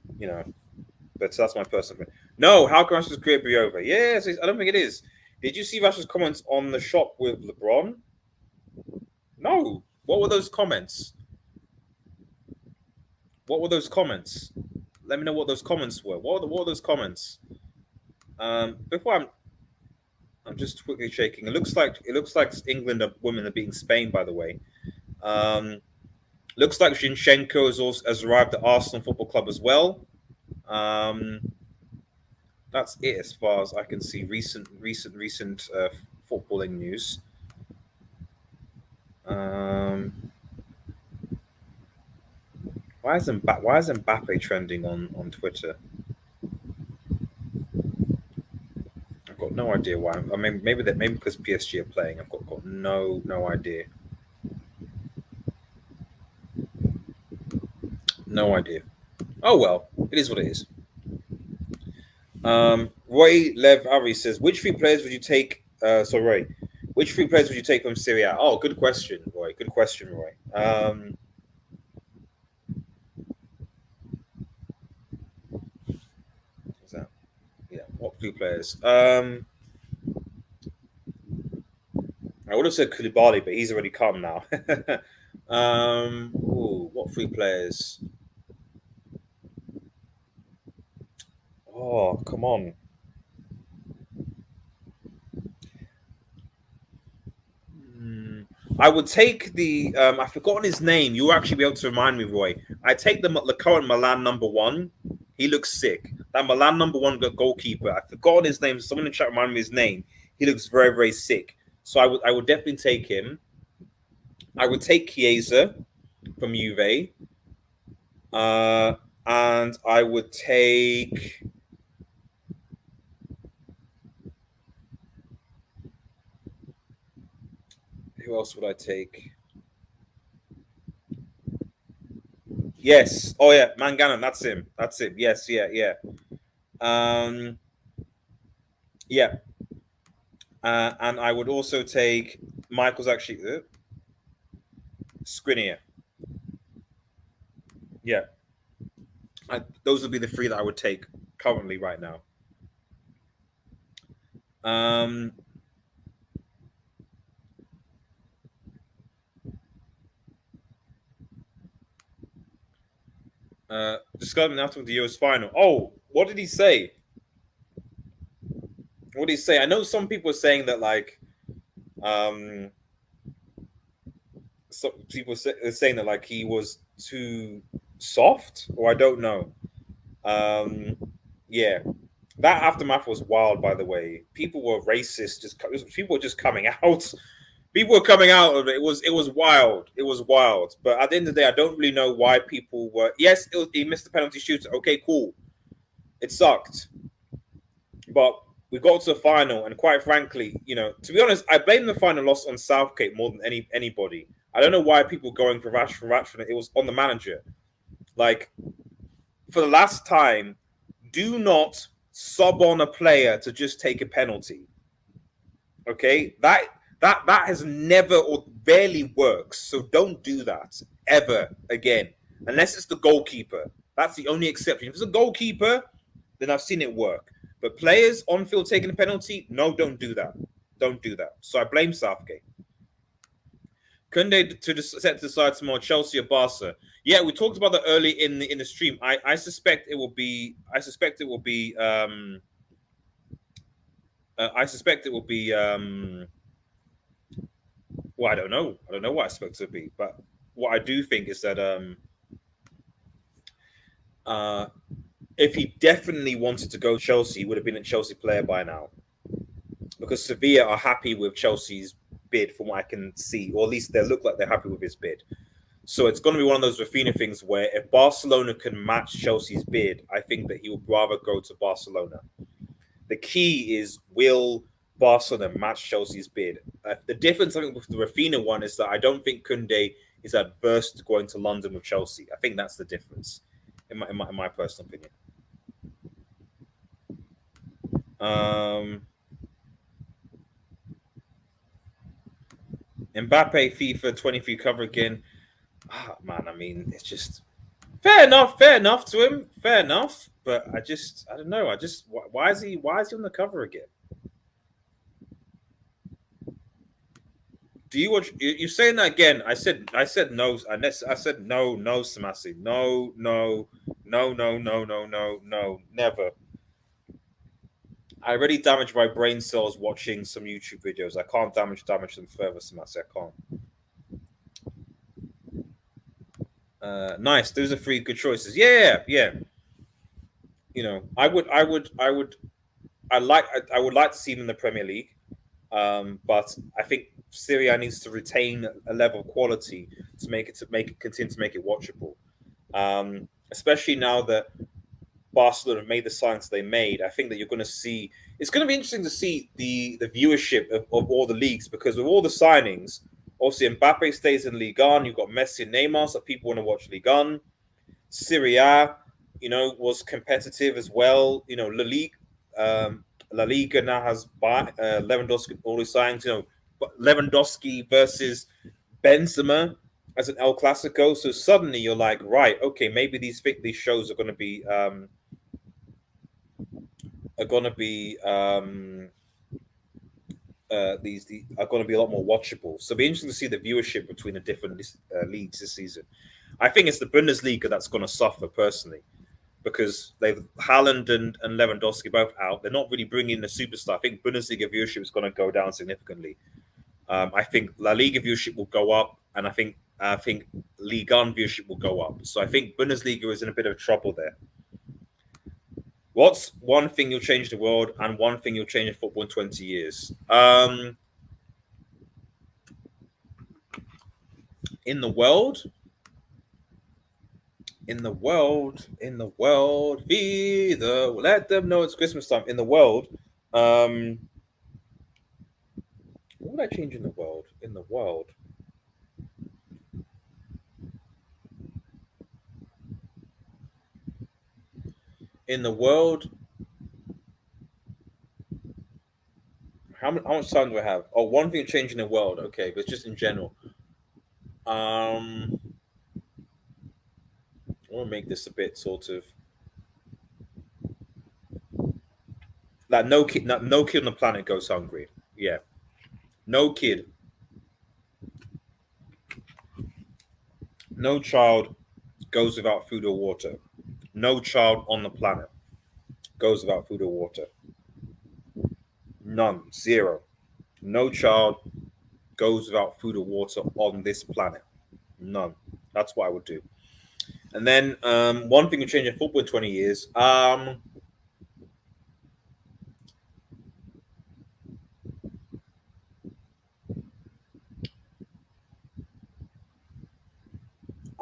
But that's my personal opinion. No, how can Rashford's career be over? Yes, I don't think it is. Did you see Rashford's comments on the shop with LeBron? No. What were those comments? What were those comments? Let me know what those comments were. What were those comments? Before I'm just quickly shaking. It looks like England women are beating Spain. By the way, looks like Zinchenko has arrived at Arsenal Football Club as well. That's it as far as I can see. Recent footballing news. Why is Mbappe trending on Twitter? I've got no idea why. I mean, maybe because PSG are playing. I've got no idea. No idea. Oh well, it is what it is. Roy Lev Ari says, which three players would you take? Roy, which three players would you take from Syria? Oh, good question, Roy. Good question, Roy. What's that? Yeah, what three players? I would have said Koulibaly, but he's already come now. What three players? Oh, come on. I would take the. I've forgotten his name. You'll actually be able to remind me, Roy. I take the current Milan number one. He looks sick. That Milan number one goalkeeper. I've forgotten his name. Someone in the chat remind me his name. He looks very, very sick. So I would definitely take him. I would take Chiesa from Juve. And I would take. Who else would I take? Yes. Oh yeah, Manganon. That's him. That's him. Yes. Yeah. Yeah. Um. Yeah. And I would also take Michael's actually Skriniar. Yeah. Those would be the three that I would take currently right now. Um. Discussing after the Euros final. Oh, what did he say? What did he say? I know some people are saying that like, some people are saying that like he was too soft, or I don't know. Um, yeah, that aftermath was wild. By the way, people were racist. People were just coming out. People were coming out of it. It was wild. It was wild. But at the end of the day, I don't really know why people were. Yes, he missed the penalty shooter. Okay, cool. It sucked. But we got to the final, and quite frankly, to be honest, I blame the final loss on Southgate more than anybody. I don't know why people going for Rashford. It was on the manager. Like, for the last time, do not sub on a player to just take a penalty. Okay, that has never or barely works. So don't do that ever again, unless it's the goalkeeper. That's the only exception. If it's a goalkeeper, then I've seen it work. But players on field taking a penalty, no, don't do that. Don't do that. So I blame Southgate. Kounde to set to decide tomorrow, Chelsea or Barca. Yeah, we talked about that early in the stream. I suspect it will be. I suspect it will be. I suspect it will be. Well, I don't know. I don't know what I expect it to be, but what I do think is that if he definitely wanted to go Chelsea, he would have been a Chelsea player by now. Because Sevilla are happy with Chelsea's bid, from what I can see, or at least they look like they're happy with his bid. So it's going to be one of those Rafinha things where if Barcelona can match Chelsea's bid, I think that he would rather go to Barcelona. The key is, will Barcelona match Chelsea's bid? The difference, I think, with the Rafinha one is that I don't think Kounde is adverse to going to London with Chelsea. I think that's the difference, in my personal opinion. Mbappe FIFA 23 cover again. Man, I mean, it's just fair enough to him, fair enough. But I don't know. Why is he on the cover again? Do you watch? You're saying that again? I said no. I said no, Samasi, no, never. I already damaged my brain cells watching some YouTube videos. I can't damage them further, Samasi. I can't. Nice. Those are three good choices. Yeah. I would like to see him in the Premier League. But I think Syria needs to retain a level of quality to continue to make it watchable. Especially now that Barcelona have made the signings they made, I think that you're going to see. It's going to be interesting to see the viewership of all the leagues, because with all the signings, obviously Mbappe stays in Ligue 1. You've got Messi and Neymar, so people want to watch Ligue 1. Syria, was competitive as well. La Liga now has Lewandowski, all these signings. Lewandowski versus Benzema as an El Clasico. So suddenly you're like, right, okay, maybe these shows are going to be these are going to be a lot more watchable. So it'll be interesting to see the viewership between the different leagues this season. I think it's the Bundesliga that's going to suffer personally, because they've Haaland and Lewandowski both out. They're not really bringing in the superstar. I think Bundesliga viewership is going to go down significantly. I think La Liga viewership will go up, and I think Ligue 1 viewership will go up. So I think Bundesliga is in a bit of trouble there. What's one thing you'll change the world, and one thing you'll change in football in 20 years? In the world, let them know it's Christmas time. In the world, What would I change in the world? In the world. In the world, how much time do I have? Oh, one thing changing the world. Okay, but just in general. I want to make this a bit sort of like no kid on the planet goes hungry. Yeah, no kid, no child goes without food or water. No child on the planet goes without food or water. None, zero. No child goes without food or water on this planet. None. That's what I would do. And then one thing to change in football in 20 years.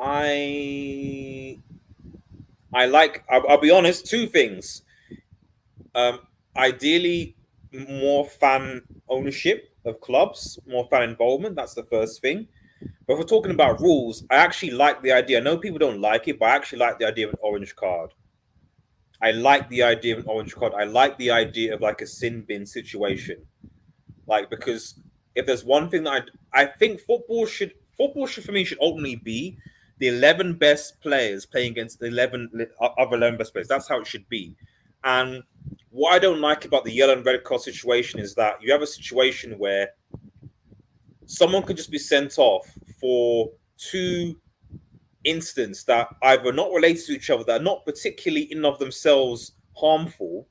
I I like. I'll be honest. Two things. Um, Ideally, more fan ownership of clubs, more fan involvement. That's the first thing. But if we're talking about rules, I actually like the idea. I know people don't like it, but I actually like the idea of an orange card. I like the idea of an orange card. I like the idea of like a sin bin situation. Like because if there's one thing that I think football should for me should ultimately be the 11 best players playing against the 11 other 11 best players. That's how it should be. And what I don't like about the yellow and red card situation is that you have a situation where someone could just be sent off for two incidents that either not related to each other, that are not particularly in and of themselves harmful,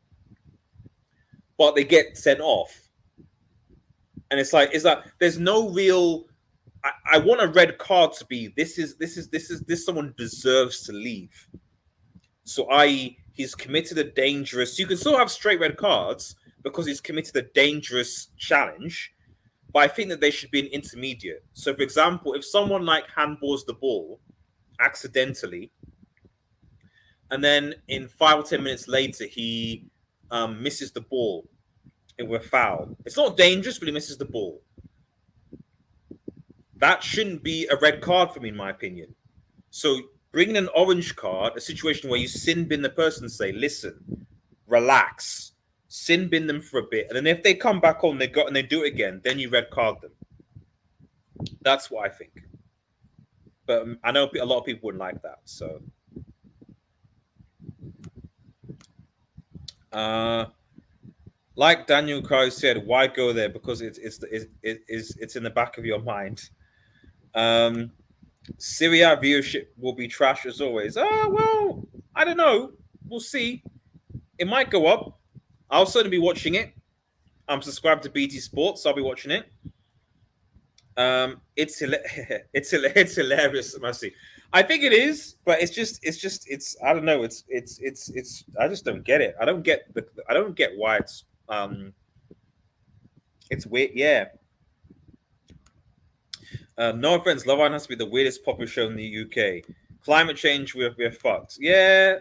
but they get sent off. And it's like there's no real. I want a red card to be this someone deserves to leave. So i.e. he's committed a dangerous. You can still have straight red cards because he's committed a dangerous challenge, but I think that they should be an intermediate. So, for example, if someone like handballs the ball accidentally, and then in 5 or 10 minutes later he misses the ball with a foul, it's not dangerous, but he misses the ball. That shouldn't be a red card for me, in my opinion. So, bringing an orange card, a situation where you sin bin the person, and say, "Listen, relax." Sin bin them for a bit, and then if they come back on, and they do it again, then you red card them. That's what I think. But I know a lot of people wouldn't like that. So, like Daniel Crow said, why go there? Because it's in the back of your mind. Syria viewership will be trash as always. Oh well, I don't know. We'll see. It might go up. I'll certainly be watching it. I'm subscribed to BT Sports, so I'll be watching it. It's hilarious, Mercy. I think it is, but it's I don't know. It's I just don't get it. I don't get why it's weird. Yeah. No offense, Love Island has to be the weirdest popular show in the UK. Climate change, we're fucked. Yeah.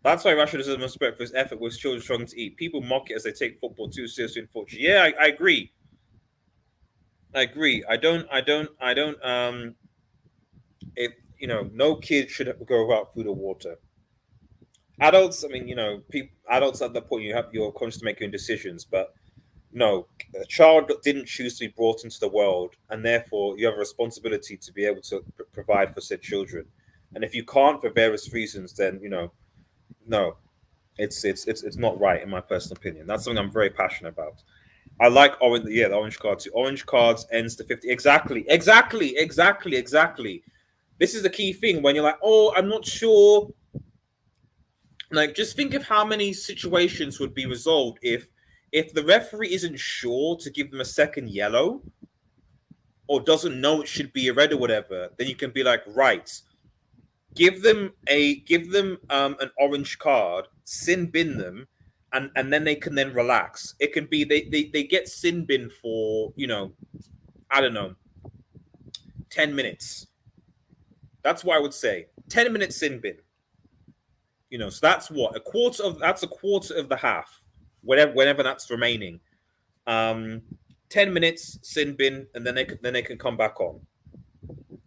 That's why Rashford deserves respect for his effort with children struggling to eat. People mock it as they take football too seriously, unfortunately. Yeah, I agree. I agree. I don't if no kid should go without food or water. Adults, I mean, adults at that point you're conscious to make your own decisions, but no, a child didn't choose to be brought into the world, and therefore you have a responsibility to be able to provide for said children. And if you can't for various reasons, then no, it's not right in my personal opinion. That's something I'm very passionate about. I like orange. Yeah, the orange card too. Orange cards ends to 50. Exactly. This is the key thing when you're like, oh, I'm not sure. Like, just think of how many situations would be resolved if the referee isn't sure to give them a second yellow or doesn't know it should be a red or whatever. Then you can be like, right, give them an orange card, sin bin them, and then they can then relax. It can be they get sin bin for I don't know 10 minutes. That's what I would say. 10 minutes sin bin. So that's what a quarter of the half, whenever that's remaining. 10 minutes sin bin, and then they can come back on.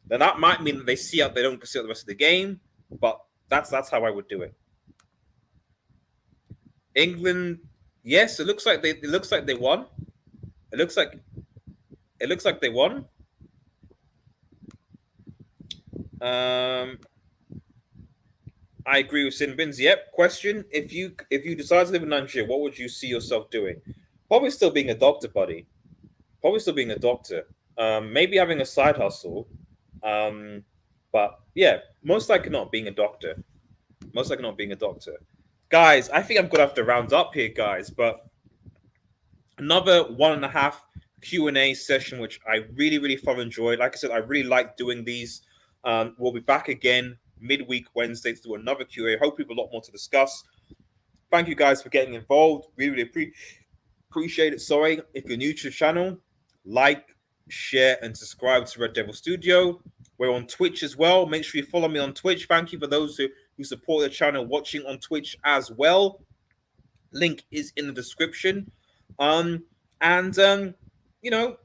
Then that might mean that they don't see out the rest of the game, but that's how I would do it. England, yes, it looks like they won. It looks like they won. I agree with sin bins. Yep. Question: If you decide to live in Nigeria, what would you see yourself doing? Probably still being a doctor, buddy. Probably still being a doctor. Maybe having a side hustle. But yeah, most likely not being a doctor. Most likely not being a doctor. Guys, I think I'm gonna have to round up here, guys. But another 1.5 Q&A session, which I really thoroughly enjoyed. Like I said, I really like doing these. We'll be back again midweek Wednesday to do another Q&A. Hopefully, we have a lot more to discuss. Thank you guys for getting involved. Really appreciate it. Sorry, if you're new to the channel, like, share, and subscribe to Red Devil Studio. We're on Twitch as well. Make sure you follow me on Twitch. Thank you for those who support the channel watching on Twitch as well. Link is in the description. You know,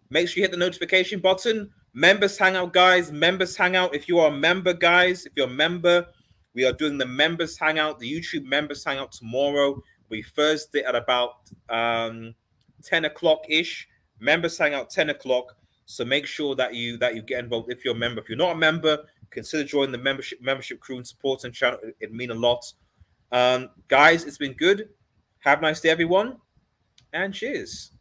make sure you hit the notification button. Members Hangout, guys. Members Hangout. If you are a member, guys, if you're a member, we are doing the Members Hangout, the YouTube Members Hangout tomorrow. We Thursday at about 10 o'clock ish. Members Hangout 10 o'clock. So make sure that you get involved if you're a member. If you're not a member, consider joining the membership crew and supporting the channel. It'd mean a lot. Guys, it's been good. Have a nice day, everyone, and cheers.